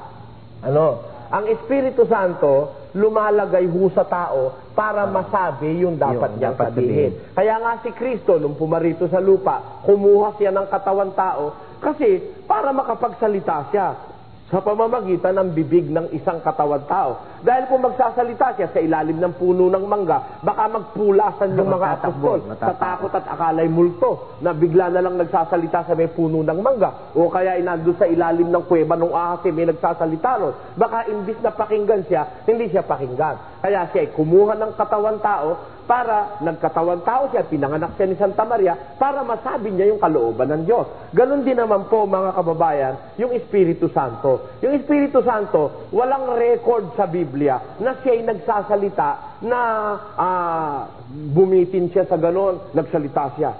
Ang Espiritu Santo, lumalagay ho sa tao para masabi yung dapat niyang sabihin. Kaya nga si Kristo, nung pumarito sa lupa, kumuha siya ng katawan tao kasi para makapagsalita siya sa pamamagitan ng bibig ng isang katawan tao. Dahil kung magsasalita siya sa ilalim ng puno ng mangga, baka magpulasan yung mga apostol sa takot at akalay multo na bigla na lang nagsasalita sa may puno ng mangga. O kaya inando sa ilalim ng kuweba ng ahas may nagsasalita ron. Baka imbis na pakinggan siya, hindi siya pakinggan. Kaya siya ay kumuha ng katawan tao para nagkatawan tao siya, pinanganak siya ni Santa Maria para masabi niya yung kalooban ng Diyos. Ganon din naman po mga kababayan, yung Espiritu Santo. Yung Espiritu Santo, walang record sa Biblia na siya ay nagsasalita na bumitin siya sa ganon, nagsalita siya.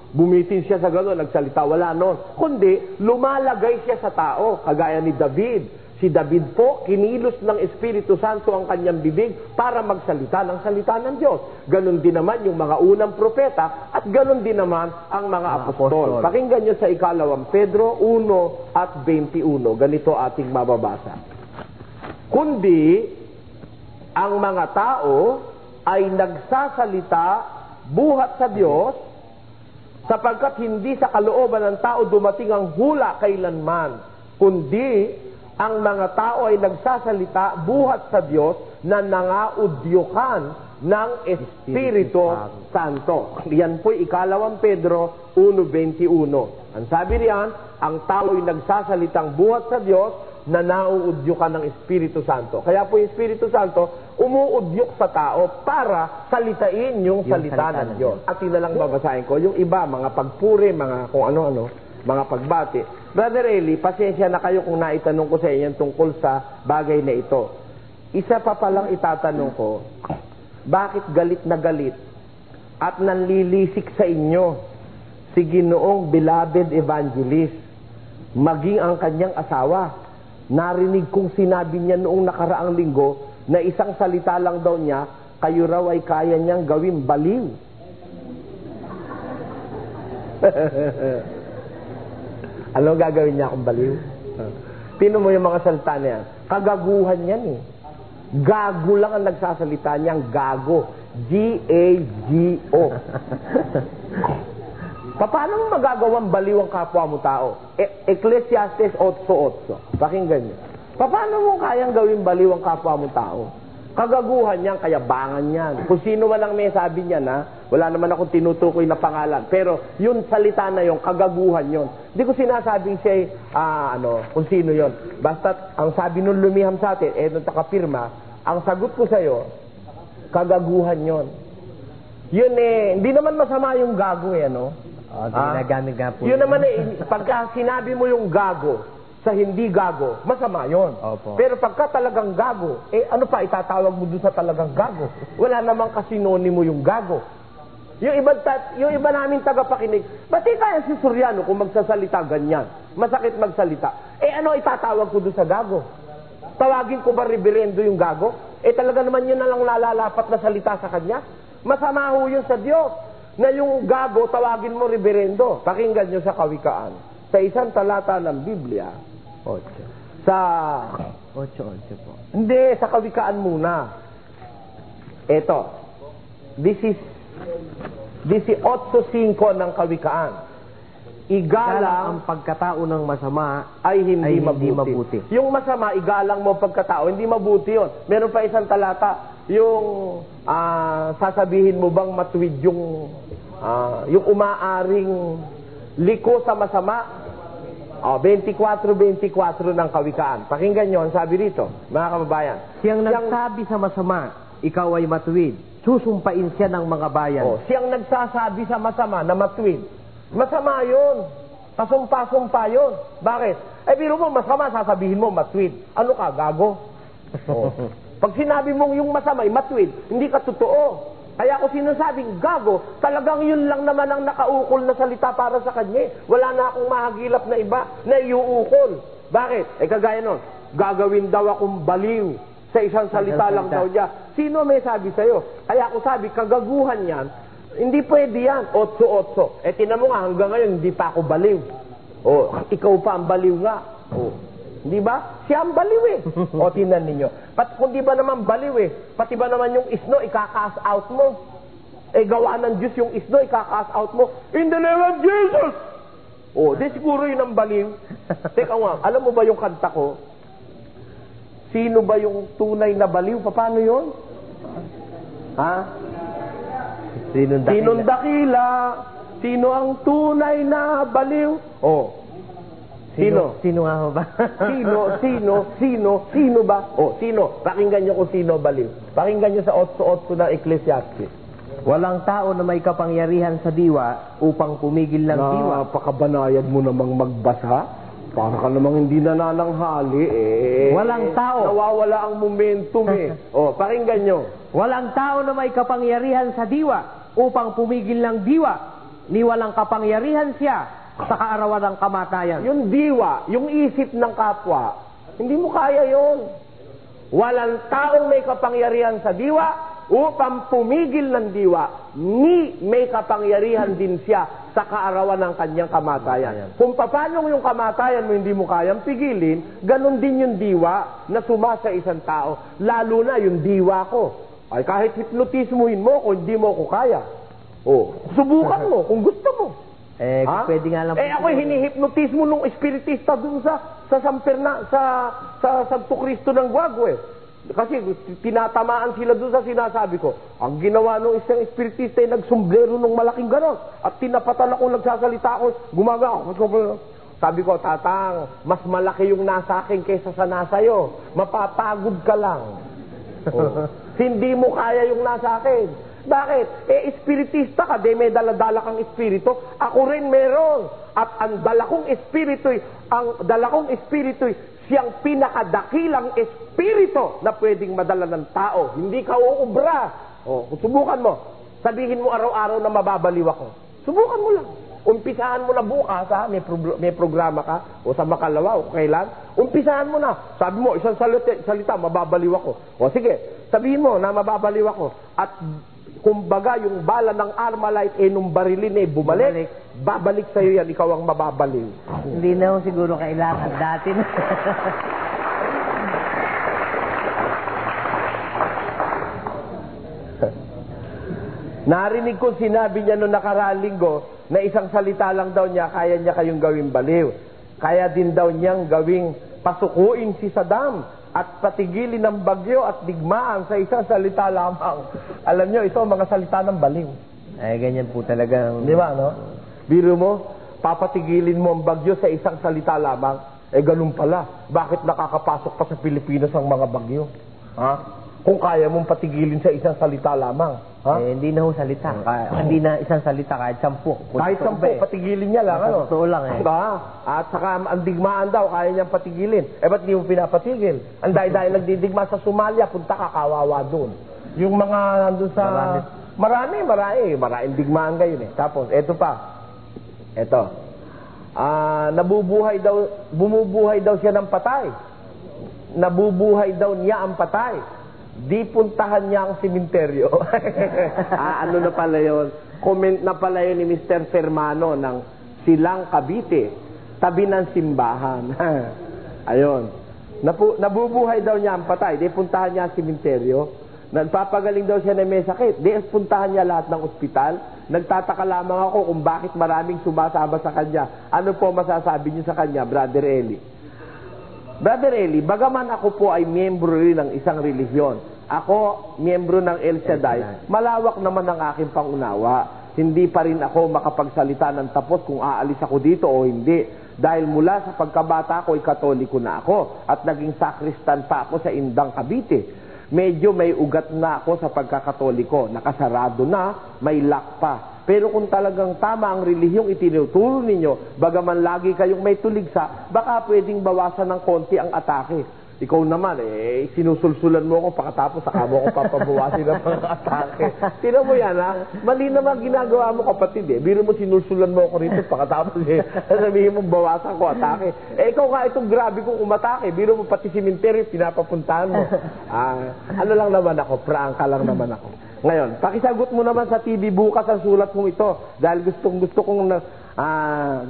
Bumitin siya sa ganon, nagsalita. Wala nun. Kundi, lumalagay siya sa tao, kagaya ni David. Si David po, kinilos ng Espiritu Santo ang kanyang bibig para magsalita ng salita ng Diyos. Ganon din naman yung mga unang propeta at ganon din naman ang mga apostol. Pakinggan nyo sa ikalawang Pedro 1 at 21. Ganito ating mababasa. Kundi, ang mga tao ay nagsasalita buhat sa Diyos sapagkat hindi sa kalooban ng tao dumating ang hula kailanman, kundi ang mga tao ay nagsasalita buhat sa Diyos na nangaudyukan ng Espiritu Santo. Yan po'y ikalawang Pedro 1:21. Ang sabi riyan, ang tao ay nagsasalitang buhat sa Diyos na nauudyukan ng Espiritu Santo. Kaya po yung Espiritu Santo umuudyok sa tao para salitain yung salita ng Diyos. At yun na lang babasahin ko. Yung iba, mga pagpuri, mga kung ano-ano, mga pagbati. Brother Eli, pasensya na kayo kung naitanong ko sa inyo tungkol sa bagay na ito. Isa pa palang itatanong ko, bakit galit na galit at nanlilisik sa inyo si Ginoong beloved evangelist, maging ang kanyang asawa? Narinig kong sinabi niya noong nakaraang linggo na isang salita lang daw niya, kayo raw ay kaya niyang gawing baliw. Ano gagawin niya kung baliw? Tino mo yung mga salita niya. Kagaguhan yan eh. Gago lang ang nagsasalita niyang gago. G-A-G-O. Paano mo magagawang baliw ang kapwa mo tao? Ecclesiastes 8:8. Pakinggan niyo. Paano mo kayang gawing baliw ang kapwa mo tao? Kagaguhan yan, kayabangan yan. Kung sino man lang may sabi niya na, wala naman akong tinutukoy na pangalan. Pero yung salita na yung kagaguhan yon. Hindi ko sinasabing siya, kung sino yon. Basta, ang sabi nung lumiham sa atin, nung takapirma, ang sagot ko sa'yo, kagaguhan yon. Yun hindi naman masama yung gago Ginagamit nga po. Yun naman pagka sinabi mo yung gago, sa hindi gago, masama yon. Pero pagka talagang gago, ano pa itatawag mo doon sa talagang gago? Wala namang kasinonimo yung gago. Yung iba namin tagapakinig, ba't kaya si Soriano kung magsasalita ganyan? Masakit magsalita. Ano itatawag ko doon sa gago? Tawagin ko ba reverendo yung gago? Talaga naman yun na lang lalalapat na salita sa kanya? Masama ho yun sa Diyos, na yung gago tawagin mo reverendo. Pakinggan nyo sa Kawikaan. Sa isang talata ng Biblia, 8. Sa 8 po. Hindi, sa Kawikaan muna. Ito. This is 8:5 ng Kawikaan. Igalang ang pagkatao ng masama ay hindi mabuti. Yung masama, igalang mo pagkatao, hindi mabuti yun. Meron pa isang talata, yung sasabihin mo bang matuwid yung umaaring liko sa masama? 24 ng Kawikaan. Pakinggan nyo, ang sabi rito, mga kababayan. Siyang nagsabi sa masama, ikaw ay matuwid. Susumpain siya ng mga bayan. Siyang nagsasabi sa masama na matuwid. Masama yun. Pasumpa-sumpa yun. Bakit? Biro mo, masama, sasabihin mo, matuwid. Ano ka, gago? Pag sinabi mong yung masama ay matuwid, hindi ka totoo. Kaya ako sinasabing gago, talagang yun lang naman ang nakaukol na salita para sa kanya. Wala na akong mahagilap na iba na iuukol. Bakit? Kagaya nun, gagawin daw akong baliw sa isang salita lang daw niya. Sino may sabi sa'yo? Kaya ako sabi, kagaguhan yan, hindi pwede yan. 8-8. Tinan mo nga, hanggang ngayon, hindi pa ako baliw. Ikaw pa ang baliw nga. Di ba? Siya ang baliw tinan ninyo. Kung di ba naman baliw pati ba naman yung isno, ika-cast out mo. Gawa ng Diyos yung isno, ika-cast out mo. In the name of Jesus! Di siguro yun ang baliw. Teka nga, alam mo ba yung kanta ko? Sino ba yung tunay na baliw? Paano yun? Sinong dakila? Sino ang tunay na baliw? Sino nga ho ba? Sino ba? Sino? Pakinggan nyo kung sino baliw. Pakinggan nyo sa 8:8 ng Ecclesiastes. Walang tao na may kapangyarihan sa diwa upang pumigil ng diwa. Napakabanayad mo namang magbasa. Para ka namang hindi nanananghali Walang tao. Nawawala ang momentum pakinggan nyo. Walang tao na may kapangyarihan sa diwa upang pumigil ng diwa, ni walang kapangyarihan siya sa kaarawan ng kamatayan. Yung diwa, yung isip ng kapwa, hindi mo kaya yun. Walang taong may kapangyarihan sa diwa upang pumigil ng diwa, ni may kapangyarihan din siya sa kaarawan ng kanyang kamatayan. Kung paano yung kamatayan mo hindi mo kayang pigilin, ganun din yung diwa na suma sa isang tao. Lalo na yung diwa ko. Ay kahit hipnotismuhin mo kung hindi mo ko kaya. Subukan mo kung gusto mo. Pwede nga lang. Ako hinihipnotismo nung espiritista dun sa Santo Cristo ng Guago Kasi tinatamaan sila doon sa sinasabi ko. Ang ginawa nung isang espiritista ay nagsombrero nung malaking ganon. At tinapatan ako, nagsasalita ako, gumaga ako. Sabi ko, Tatang, mas malaki yung nasa akin kaysa sa nasayo. Mapapagod ka lang. Hindi mo kaya yung nasa akin. Bakit? Espiritista ka, may dala-dala kang espiritu. Ako rin meron. At ang dala kong espiritu, siyang pinakadakilang espiritu na pwedeng madala ng tao. Hindi ka uubra. Subukan mo. Sabihin mo araw-araw na mababaliw ako. Subukan mo lang. Umpisahan mo na bukas, may programa ka, o sa makalawa, o kailan. Umpisahan mo na. Sabi mo, isang salita, mababaliw ako. Sige, sabihin mo na mababaliw ako. At kumbaga, yung bala ng Armalite, nung barilin bumalik, babalik sa'yo yan, ikaw ang mababaliw. Hindi na siguro kailangan. Dati na. Narinig ko sinabi niya noong nakaraang linggo na isang salita lang daw niya, kaya niya kayong gawing baliw. Kaya din daw niyang gawing pasukuin si Saddam at patigilin ng bagyo at digmaan sa isang salita lamang. Alam niyo, ito ang mga salita ng baliw. Ganyan po talaga. Di ba, no? Biro mo, papatigilin mo ang bagyo sa isang salita lamang. Ganun pala. Bakit nakakapasok pa sa Pilipinas ang mga bagyo? Kung kaya mong patigilin sa isang salita lamang. Hindi na salita. Hindi na isang salita, kahit 10. Kahit 10, patigilin niya lang. Totoo lang At saka ang digmaan daw, kaya niyang patigilin. Ba't di mo pinapatigil? Ang dahil nagdidigma sa Somalia, punta ka, kawawa doon. Yung mga nandun sa... Maraming digmaan ngayon Tapos, eto pa. Bumubuhay daw siya ng patay. Nabubuhay daw niya ang patay. Di puntahan niya ang simenteryo. Ano na pala yun? Comment na pala yun ni Mr. Fermano ng Silang Cavite, tabi ng simbahan. Ayun. Nabubuhay daw niya ang patay. Di puntahan niya ang simenteryo. Nagpapagaling daw siya na may sakit. Di puntahan niya lahat ng ospital. Nagtataka lamang ako kung bakit maraming sumasama sa kanya. Ano po masasabi niyo sa kanya, Brother Eli? Brother Eli, bagaman ako po ay miyembro rin ng isang relihiyon, ako, miyembro ng El Shaddai, malawak naman ang aking pangunawa. Hindi pa rin ako makapagsalita ng tapos kung aalis ako dito o hindi. Dahil mula sa pagkabata ko ay katoliko na ako at naging sakristan pa ako sa Indang, Cavite. Medyo may ugat na ako sa pagkakatoliko. Nakasarado na, may lock pa. Pero kung talagang tama ang relihiyong itinuturo ninyo, bagaman lagi kayong may tuligsa, baka pwedeng bawasan ng konti ang atake. Ikaw naman, sinusulsulan mo ako pagkatapos saka mo ako papabawasin ng mga atake. Tinan mo yan, Mali naman ginagawa mo, kapatid, Biro mo, sinulsulan mo ako rito pagkatapos, sabihin mo, bawasan ko atake. Ikaw nga, itong grabe kong umatake. Biro mo, pati simenteryo, pinapapuntahan mo. Ano lang naman ako, prangka lang naman ako. Ngayon, pakisagot mo naman sa TV bukas ang sulat mong ito. Dahil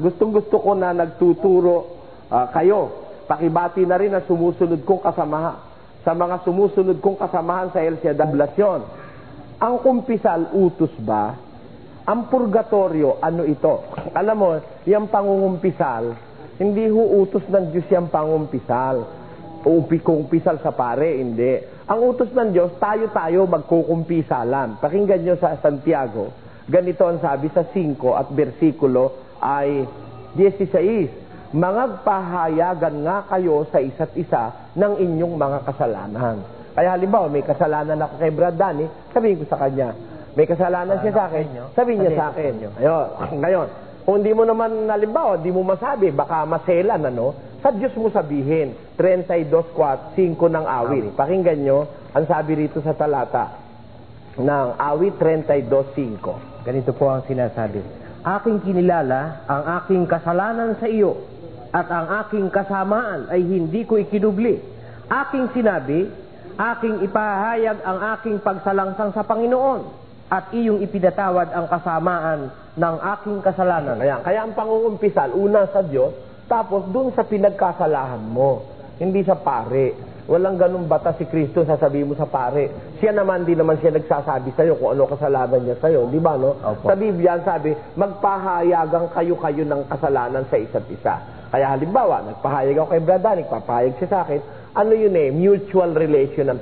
gustong-gusto ko na nagtuturo kayo. Pakibati na rin ang sumusunod kong kasamahan. Sa mga sumusunod kong kasamahan sa El Shaddai. Ang kumpisal, utos ba? Ang purgatorio, ano ito? Alam mo, yung pangungumpisal, hindi utos ng Diyos yung pangungumpisal. Kumpisal sa pare, hindi. Ang utos ng Diyos, tayo magkukumpisalan. Pakinggan nyo sa Santiago. Ganito ang sabi sa 5 at versikulo ay 16. Mangagpahayagan nga kayo sa isa't isa ng inyong mga kasalanan. Kaya halimbawa, may kasalanan ako kay Brad Danny, sabihin ko sa kanya. May kasalanan siya sa akin, sabihin niya sa akin. Ngayon, kung di mo naman, halimbawa, di mo masabi, baka maselan, sa Diyos mo sabihin. 32:5 ng awil. Pakinggan nyo, ang sabi rito sa talata. ng awit 32:5. Ganito po ang sinasabi. Aking kinilala ang aking kasalanan sa iyo, at ang aking kasamaan ay hindi ko ikinubli. Aking sinabi, aking ipahayag ang aking pagsalangsang sa Panginoon, at iyong ipinatawad ang kasamaan ng aking kasalanan. Kaya ang pangungumpisal, una sa Diyos, tapos dun sa pinagkasalahan mo, hindi sa pare. Walang ganun bata si Kristo, sasabihin mo sa pare. Siya naman, di naman siya nagsasabi sa'yo kung ano kasalanan niya sa'yo. Di ba, no? Opo. Sa Biblia, sabi, magpahayagang kayo-kayo ng kasalanan sa isa't isa. Kaya halimbawa, nagpahayag ako kay Brad Danik, papahayag siya sa akin, ano yun mutual relation ang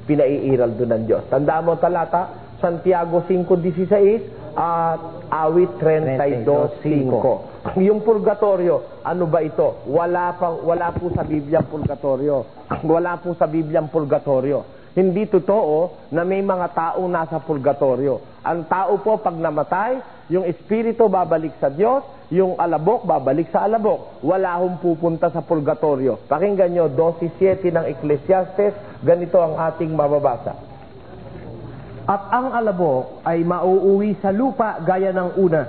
pinaiiral doon ng Diyos. Tandaan mo talata, Santiago 5:16 at awit 32:5. Yung purgatorio, ano ba ito? Wala po sa Biblia purgatorio. Wala po sa Biblia purgatorio. Hindi totoo na may mga taong nasa purgatorio. Ang tao po pag namatay, yung espiritu babalik sa Diyos, yung alabok babalik sa alabok. Wala hong pupunta sa purgatorio. Pakinggan nyo, 12:7 ng Ecclesiastes, ganito ang ating mababasa. At ang alabok ay mauuwi sa lupa gaya ng una,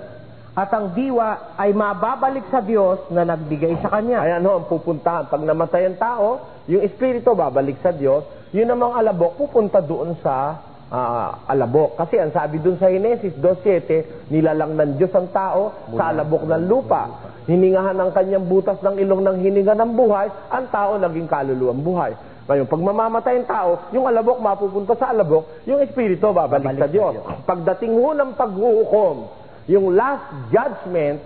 at ang diwa ay mababalik sa Diyos na nagbigay sa kanya. Ayan ho, ang pupuntahan. Pag namatay ang tao, yung espiritu babalik sa Diyos, yun namang alabok pupunta doon sa alabok. Kasi ang sabi doon sa Genesis 2:7, nilalang ng Diyos ang tao sa alabok ng lupa. Hiningahan ang kanyang butas ng ilong ng hininga ng buhay, ang tao naging kaluluwang buhay. Ngayon, pag mamamatay ang tao, yung alabok mapupunta sa alabok, yung espiritu babalik sa Diyos. Pagdating ho ng paghuhukom, yung last judgment,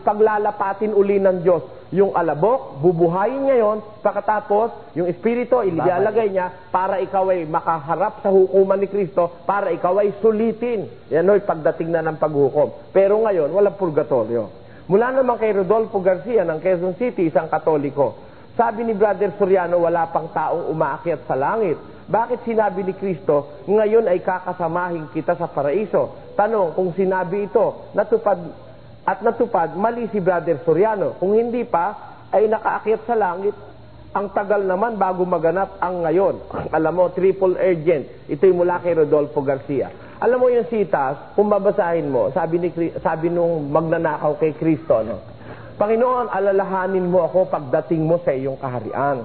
paglalapatin uli ng Diyos yung alabok, bubuhayin niya yon, pagkatapos yung espiritu ilalagay niya para ikaw ay makaharap sa hukuman ni Kristo, para ikaw ay sulitin. Yan o'y pagdating na ng paghukom. Pero ngayon, walang purgatorio. Mula naman kay Rodolfo Garcia ng Quezon City, isang Katoliko, sabi ni Brother Soriano, wala pang taong umaakyat sa langit. Bakit sinabi ni Kristo, ngayon ay kakasamahin kita sa paraiso? Tanong, kung sinabi ito, natupad, mali si Brother Soriano. Kung hindi pa, ay nakaakyat sa langit. Ang tagal naman bago maganap ang ngayon. Alam mo, triple urgent. Ito'y mula kay Rodolfo Garcia. Alam mo yung sitas, kung babasahin mo, sabi nung magnanakaw kay Kristo, no? Panginoon, alalahanin mo ako pagdating mo sa iyong kaharian.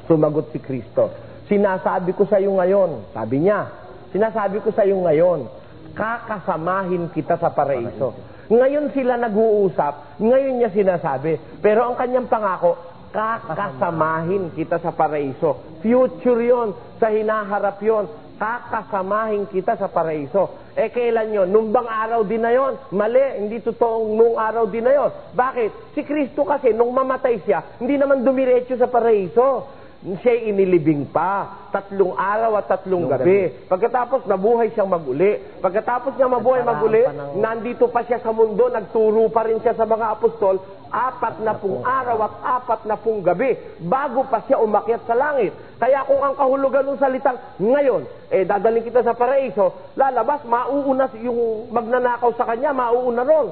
Sumagot si Kristo. Sinasabi ko sa iyo ngayon, sabi niya, sinasabi ko sa iyo ngayon, kakasamahin kita sa paraiso. Ngayon sila nag-uusap, ngayon niya sinasabi. Pero ang kanyang pangako, kakasamahin kita sa paraiso. Future yon, sa hinaharap yon, kakasamahin kita sa paraiso. Kailan yun? Nung bang araw din na yun? Mali, hindi totoong nung araw din na yun. Bakit? Si Kristo kasi, nung mamatay siya, hindi naman dumiretso sa paraiso. Siya'y inilibing pa. 3 araw at 3 gabi. Pagkatapos, nabuhay siyang maguli. Pagkatapos niya mabuhay maguli, nandito pa siya sa mundo, nagturo pa rin siya sa mga apostol, 40 araw at 40 gabi, bago pa siya umakyat sa langit. Kaya kung ang kahulugan ng salitang ngayon, dadaling kita sa paraiso, lalabas, mauuna yung magnanakaw sa kanya, mauuna ron.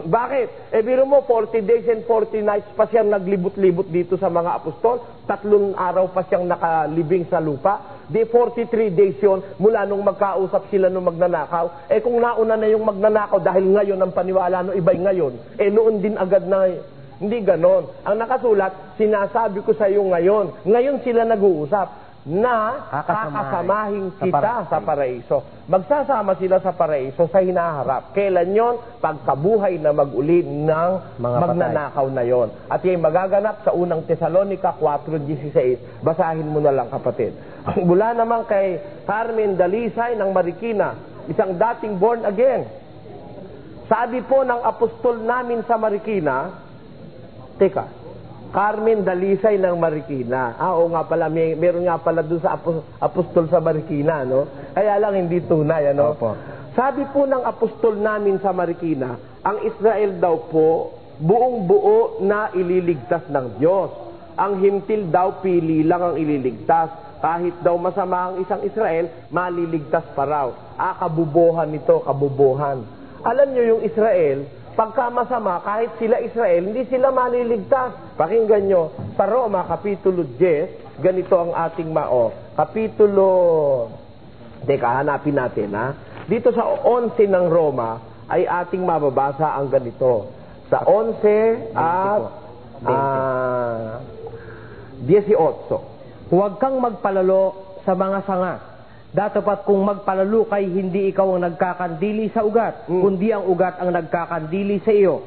Bakit? Biro mo, 40 days and 40 nights pa siyang naglibot-libot dito sa mga apostol, 3 araw pa siyang nakalibing sa lupa, di 43 days yun mula nung magkausap sila nung magnanakaw. Kung nauna na yung magnanakaw dahil ngayon ang paniwala no iba'y ngayon, noon din agad na. Hindi ganon. Ang nakasulat, sinasabi ko sa iyo ngayon. Ngayon sila nag-uusap na kakasamahin kita sa paraiso. Magsasama sila sa paraiso sa hinaharap. Kailan yon? Pagkabuhay na mag-uli ng magnanakaw na yon. At yung magaganap sa unang Tesalonica 4:16. Basahin mo na lang, kapatid. Mula naman kay Carmen Dalisay ng Marikina, isang dating born again. Sabi po ng apostol namin sa Marikina, Carmen Dalisay ng Marikina. Oo nga pala, meron nga pala doon sa apostol sa Marikina, no? Kaya lang hindi tunay, ano? Opo. Sabi po ng apostol namin sa Marikina, ang Israel daw po, buong buo na ililigtas ng Diyos. Ang hintil daw, pili lang ang ililigtas. Kahit daw masama ang isang Israel, maliligtas pa raw. Kabubuhan nito, kabubuhan. Alam nyo yung Israel, pagka masama, kahit sila Israel, hindi sila maliligtas. Pakinggan nyo, sa Roma, Kapitulo 10, ganito ang ating Kapitulo Teka, hanapin natin, ha? Dito sa 11 ng Roma, ay ating mababasa ang ganito. Sa 11 at 18. Huwag kang magpalalo sa mga sanga. Datapat kung magpalalo kay hindi ikaw ang nagkakandili sa ugat, kundi ang ugat ang nagkakandili sa iyo.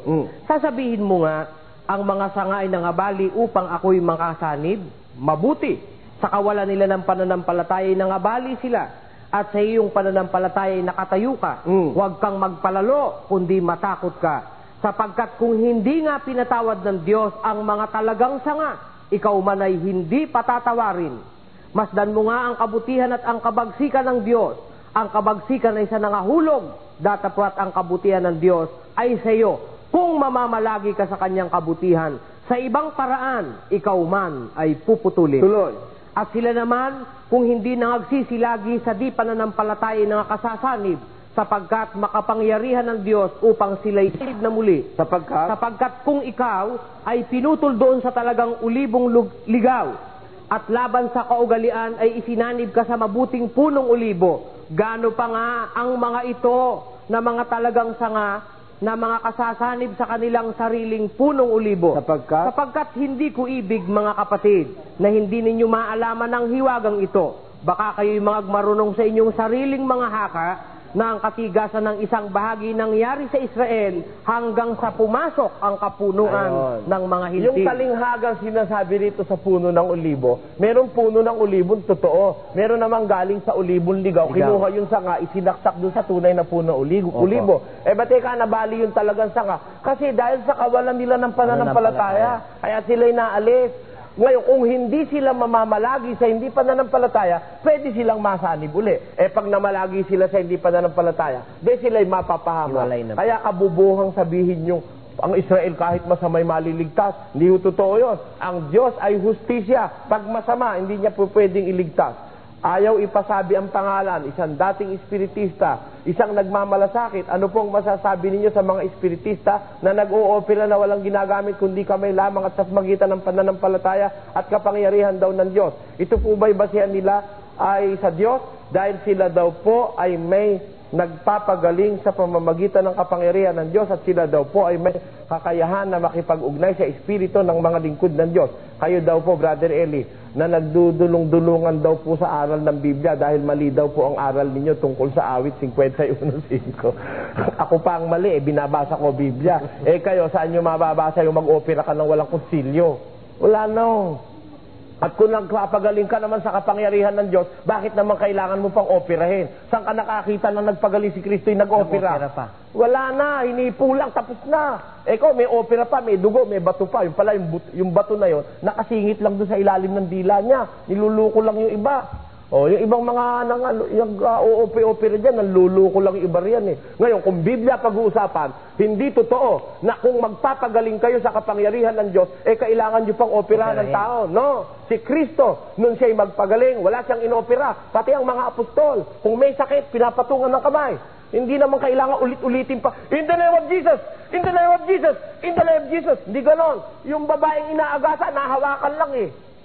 Sasabihin mo nga, ang mga sanga ay nangabali upang ako'y makasanib? Mabuti, sa kawalan nila ng pananampalataya ay nangabali sila. At sa iyong pananampalataya ay nakatayo ka. Huwag kang magpalalo, kundi matakot ka. Sapagkat kung hindi nga pinatawad ng Diyos ang mga talagang sanga, ikaw man ay hindi patatawarin. Masdan mo nga ang kabutihan at ang kabagsikan ng Diyos. Ang kabagsikan ay sa nangahulog, datapat ang kabutihan ng Diyos ay sa iyo. Kung mamamalagi ka sa kanyang kabutihan, sa ibang paraan, ikaw man ay puputulin. Tuloy. At sila naman, kung hindi nangagsisilagi sa di pananampalataya ng kasasanib, sapagkat makapangyarihan ng Diyos upang sila'y silid na muli. Sapagkat kung ikaw ay pinutol doon sa talagang ulibong ligaw, at laban sa kaugalian ay isinanib ka sa mabuting punong ulibo, gaano pa nga ang mga ito na mga talagang sanga, na mga kasasanib sa kanilang sariling punong ulibo. Sapagkat hindi ko ibig, mga kapatid, na hindi ninyo maalaman ang hiwagang ito. Baka kayo'y marunong sa inyong sariling mga haka, na ang katigasan ng isang bahagi nangyari sa Israel hanggang sa pumasok ang kapunuan ng mga Hintil. Yung talinghagang sinasabi rito sa puno ng olibo, merong puno ng olibong totoo. Meron namang galing sa olibong ligaw. Kinuha yung sanga, isinaksak doon sa tunay na puno olibo. Ba't nabali yung talagang sanga? Kasi dahil sa kawalan nila ng pananampalataya, kaya sila'y naalis. Ngayon, kung hindi sila mamamalagi sa hindi pananampalataya, pwede silang masanib uli. Pag namalagi sila sa hindi pananampalataya, di sila'y mapapahama. Kaya kabubuhang sabihin yung ang Israel kahit masama'y maliligtas. Hindi ho totoo yun. Ang Diyos ay hustisya. Pag masama, hindi niya po pwedeng iligtas. Ayaw ipasabi ang pangalan, isang dating espiritista, isang nagmamalasakit. Ano pong masasabi ninyo sa mga espiritista na nag-o-opera na walang ginagamit kundi kamay lamang at sa magitan ng pananampalataya at kapangyarihan daw ng Diyos? Ito po ba'y basehan nila ay sa Diyos? Dahil sila daw po ay may nagpapagaling sa pamamagitan ng kapangyarihan ng Diyos at sila daw po ay may kakayahan na makipag-ugnay sa espiritu ng mga lingkod ng Diyos. Kayo daw po, Brother Eli, na nagdudulong-dulungan daw po sa aral ng Biblia dahil mali daw po ang aral ninyo tungkol sa awit 51:5. Ako pa ang mali, binabasa ko Biblia. Kayo, saan nyo mababasa yung mag-opera ka ng walang konsilyo? Wala no. At kung nagpapagaling ka naman sa kapangyarihan ng Diyos, bakit naman kailangan mo pang operahin? Saan ka nakakita na nagpagaling si Kristo yung nag-opera? Wala na, hinipo lang, tapos na. Ikaw, may opera pa, may dugo, may bato pa. Yung pala, yung bato na yon, nakasingit lang doon sa ilalim ng dila niya. Niluluko lang yung iba. Yung ibang mga opera dyan, naluluko lang yung iba riyan Ngayon, kung Biblia pag-uusapan, hindi totoo na kung magpapagaling kayo sa kapangyarihan ng Diyos, kailangan nyo pang operahan ng tao. No, si Kristo, nung siya'y magpagaling, wala siyang inopera. Pati ang mga apostol, kung may sakit, pinapatungan ng kamay. Hindi naman kailangan ulit-ulitin pa, in the name of Jesus! In the name of Jesus! In the name of Jesus! Hindi ganon. Yung babaeng inaagasa, nahawakan lang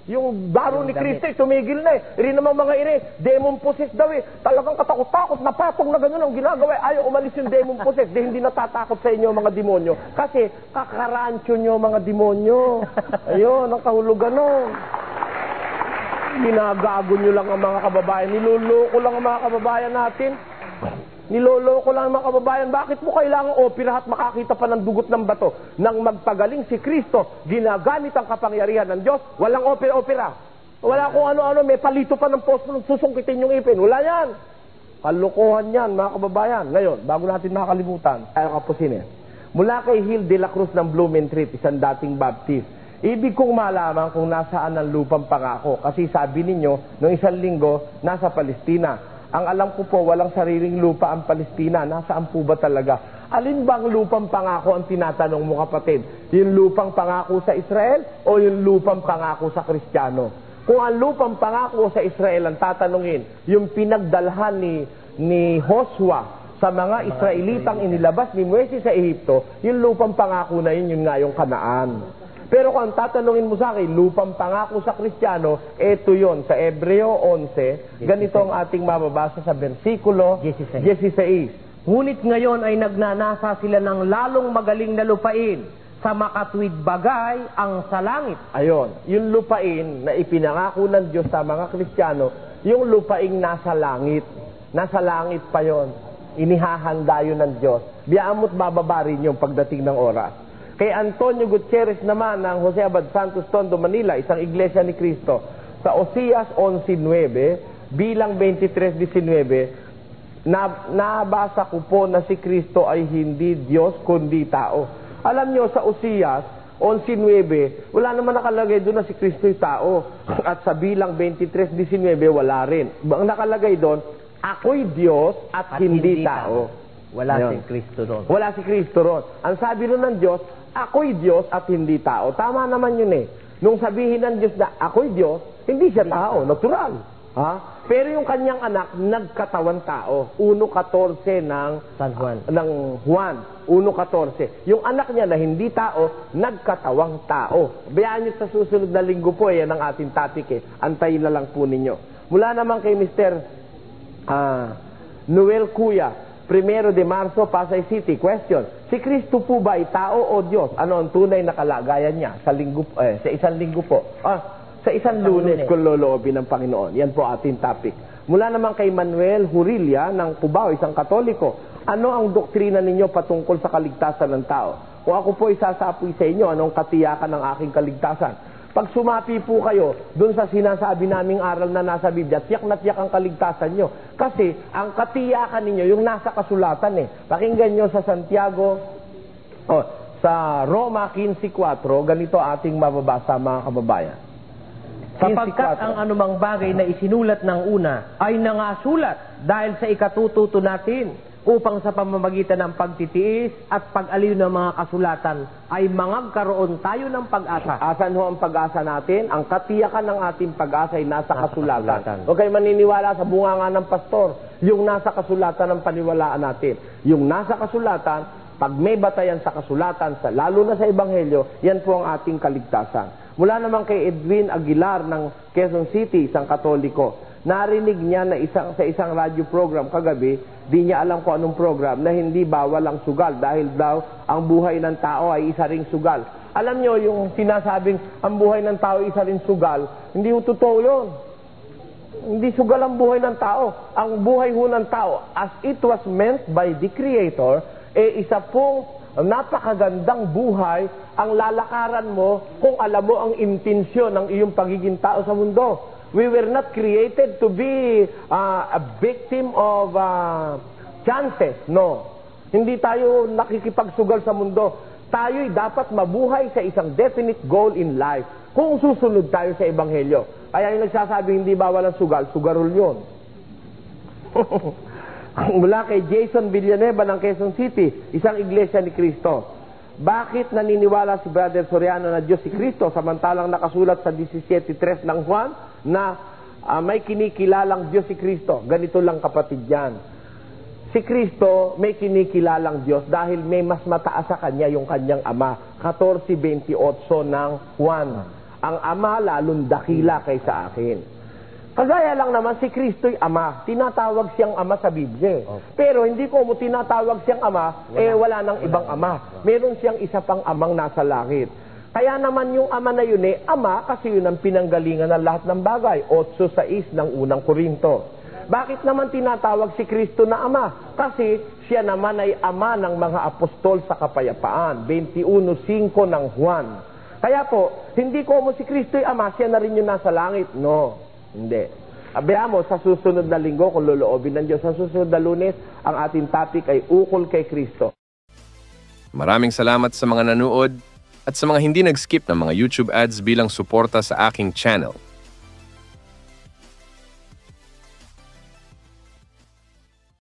Yung baro ni Kristo, tumigil na Rin naman mga demon possessed daw Talagang katakot-takot, napatong na gano'n ang ginagawa. Ayaw umalis yung demon possessed. Hindi natatakot sa inyo mga demonyo. Kasi kakarancho nyo mga demonyo. Ayun, ang kahulugan nun. Ginagago nyo lang ang mga kababayan. Niloloko lang ang mga kababayan natin. Niloloko lang ang mga kababayan. Bakit mo kailangan opera at makakita pa ng dugot ng bato? Nang magpagaling si Kristo, ginagamit ang kapangyarihan ng Diyos, walang opera-opera. Wala kung ano-ano, may palito pa ng posto, susungkitin yung ipin. Wala yan. Kalokohan yan, mga kababayan. Ngayon, bago natin makalimutan, ayaw kapusin Mula kay Hill de la Cruz ng Blumentritt, isang dating Baptist, ibig kong malaman kung nasaan ang lupang pangako. Kasi sabi ninyo, noong isang linggo, nasa Palestina. Ang alam ko po, walang sariling lupa ang Palestina. Nasaan po ba talaga? Alin bang lupang pangako ang tinatanong mo, kapatid? Yung lupang pangako sa Israel o yung lupang pangako sa Kristiyano? Kung ang lupang pangako sa Israel ang tatanungin, yung pinagdalhan ni Joshua sa mga Israelitang inilabas ni Moises sa Ehipto, yung lupang pangako na yun nga yung Kanaan. Pero kung tatanungin mo sa akin, lupang pangako sa Kristiyano, eto yon sa Hebreo 11, ganito ang ating mababasa sa versikulo 16. Ngunit ngayon ay nagnanasa sila ng lalong magaling na lupain, sa makatwid bagay ang sa langit. Ayon, yung lupain na ipinangako ng Diyos sa mga Kristiyano, yung lupaing nasa langit. Nasa langit pa yon. Inihahanda yun ng Diyos. Biyaan mo't bababa rin yung pagdating ng oras. Kay Antonio Gutierrez naman ng Jose Abad Santos, Tondo, Manila, isang iglesia ni Cristo, sa Oseas 11:9 bilang 23:19, nabasa ko po na si Cristo ay hindi Diyos kundi tao. Alam nyo, sa Oseas 11:9, wala naman nakalagay doon na si Cristo ay tao. At sa bilang 23:19, wala rin. Ang nakalagay doon, ako'y Diyos at hindi tao. Wala Ayun. si Kristo doon. Wala si Kristo ron. Ang sabi ron ng Diyos, ako'y Diyos at hindi tao. Tama naman yun eh. Nung sabihin ng Diyos na ako'y Diyos, hindi siya tao. Natural. Ha? Pero yung kanyang anak, nagkatawan tao. 1:14 ng Juan. 1:14. Yung anak niya na hindi tao, nagkatawang tao. Bayaan niyo sa susunod na linggo po, yan ang ating topic eh. Antayin na lang po ninyo. Mula naman kay Mr. Noel Kuya, 1 de Marzo, Pasay City. Question: si Kristo po ba ay tao o Diyos? Ano ang tunay na kalagayan niya sa linggo, sa isang linggo po? Sa isang Lunes kung loloobin ng Panginoon. Yan po ating topic. Mula naman kay Manuel Hurilia ng Cubao, isang Katoliko. Ano ang doktrina ninyo patungkol sa kaligtasan ng tao? Kung ako po isasapoy sa inyo, anong katiyakan ng aking kaligtasan? Pag sumapi po kayo dun sa sinasabi naming aral na nasa Biblia, tiyak na tiyak ang kaligtasan nyo. Kasi ang katiyakan ninyo, yung nasa kasulatan eh. Pakinggan nyo sa Santiago, sa Roma 15:4, ganito ating mababasa mga kababayan. Sapagkat ang anumang bagay na isinulat ng una ay nangasulat dahil sa ikatututo natin, upang sa pamamagitan ng pagtitiis at pag-aliw ng mga kasulatan ay mangagkaroon tayo ng pag-asa. Asan ho ang pag-asa natin? Ang katiyakan ng ating pag-asa ay nasa kasulatan. Huwag kayo maniniwala sa bunganga ng pastor. Yung nasa kasulatan ang paniwalaan natin. Yung nasa kasulatan, pag may batayan sa kasulatan, lalo na sa Ebanghelyo, yan po ang ating kaligtasan. Mula naman kay Edwin Aguilar ng Quezon City, isang Katoliko. Narinig niya na sa isang radio program kagabi, di niya alam kung anong program, na hindi bawal ang sugal dahil daw ang buhay ng tao ay isa ring sugal. Alam niyo, yung sinasabing ang buhay ng tao ay isa ring sugal, hindi ho totoo yun. Hindi sugal ang buhay ng tao. Ang buhay ho ng tao, as it was meant by the Creator, isa pong napakagandang buhay ang lalakaran mo kung alam mo ang intensyon ng iyong pagiging tao sa mundo. We were not created to be a victim of chances. No. Hindi tayo nakikipagsugal sa mundo. Tayo'y dapat mabuhay sa isang definite goal in life kung susunod tayo sa Ebanghelyo. Kaya yung nagsasabi hindi bawal ang sugal, sugarol yun. Mula kay Jason Villanueva ng Quezon City, isang iglesia ni Cristo. Bakit naniniwala si Brother Soriano na Diyos si Kristo samantalang nakasulat sa 17:3 ng Juan na may kinikilalang Diyos si Kristo? Ganito lang kapatid yan. Si Kristo may kinikilalang Diyos dahil may mas mataas sa Kanya yung Kanyang Ama. 14:28 ng Juan. Ang Ama lalong dakila kaysa akin. Kagaya lang naman si Kristo'y Ama. Tinatawag siyang Ama sa Biblia. Pero hindi ko mo tinatawag siyang Ama, wala nang ibang Ama. Meron siyang isa pang Amang nasa langit. Kaya naman yung Ama na yun Ama kasi yun ang pinanggalingan ng lahat ng bagay. 8:6 ng unang Korinto. Bakit naman tinatawag si Kristo na Ama? Kasi siya naman ay Ama ng mga apostol sa kapayapaan. 21:5 ng Juan. Kaya po, hindi ko mo si Kristo'y Ama, siya na rin yung nasa langit. No. Hindi. Abayaan mo, sa susunod na linggo, kung loloobin ng Diyos, sa susunod na Lunes, ang ating topic ay ukol kay Kristo. Maraming salamat sa mga nanood at sa mga hindi nag-skip ng mga YouTube ads bilang suporta sa aking channel.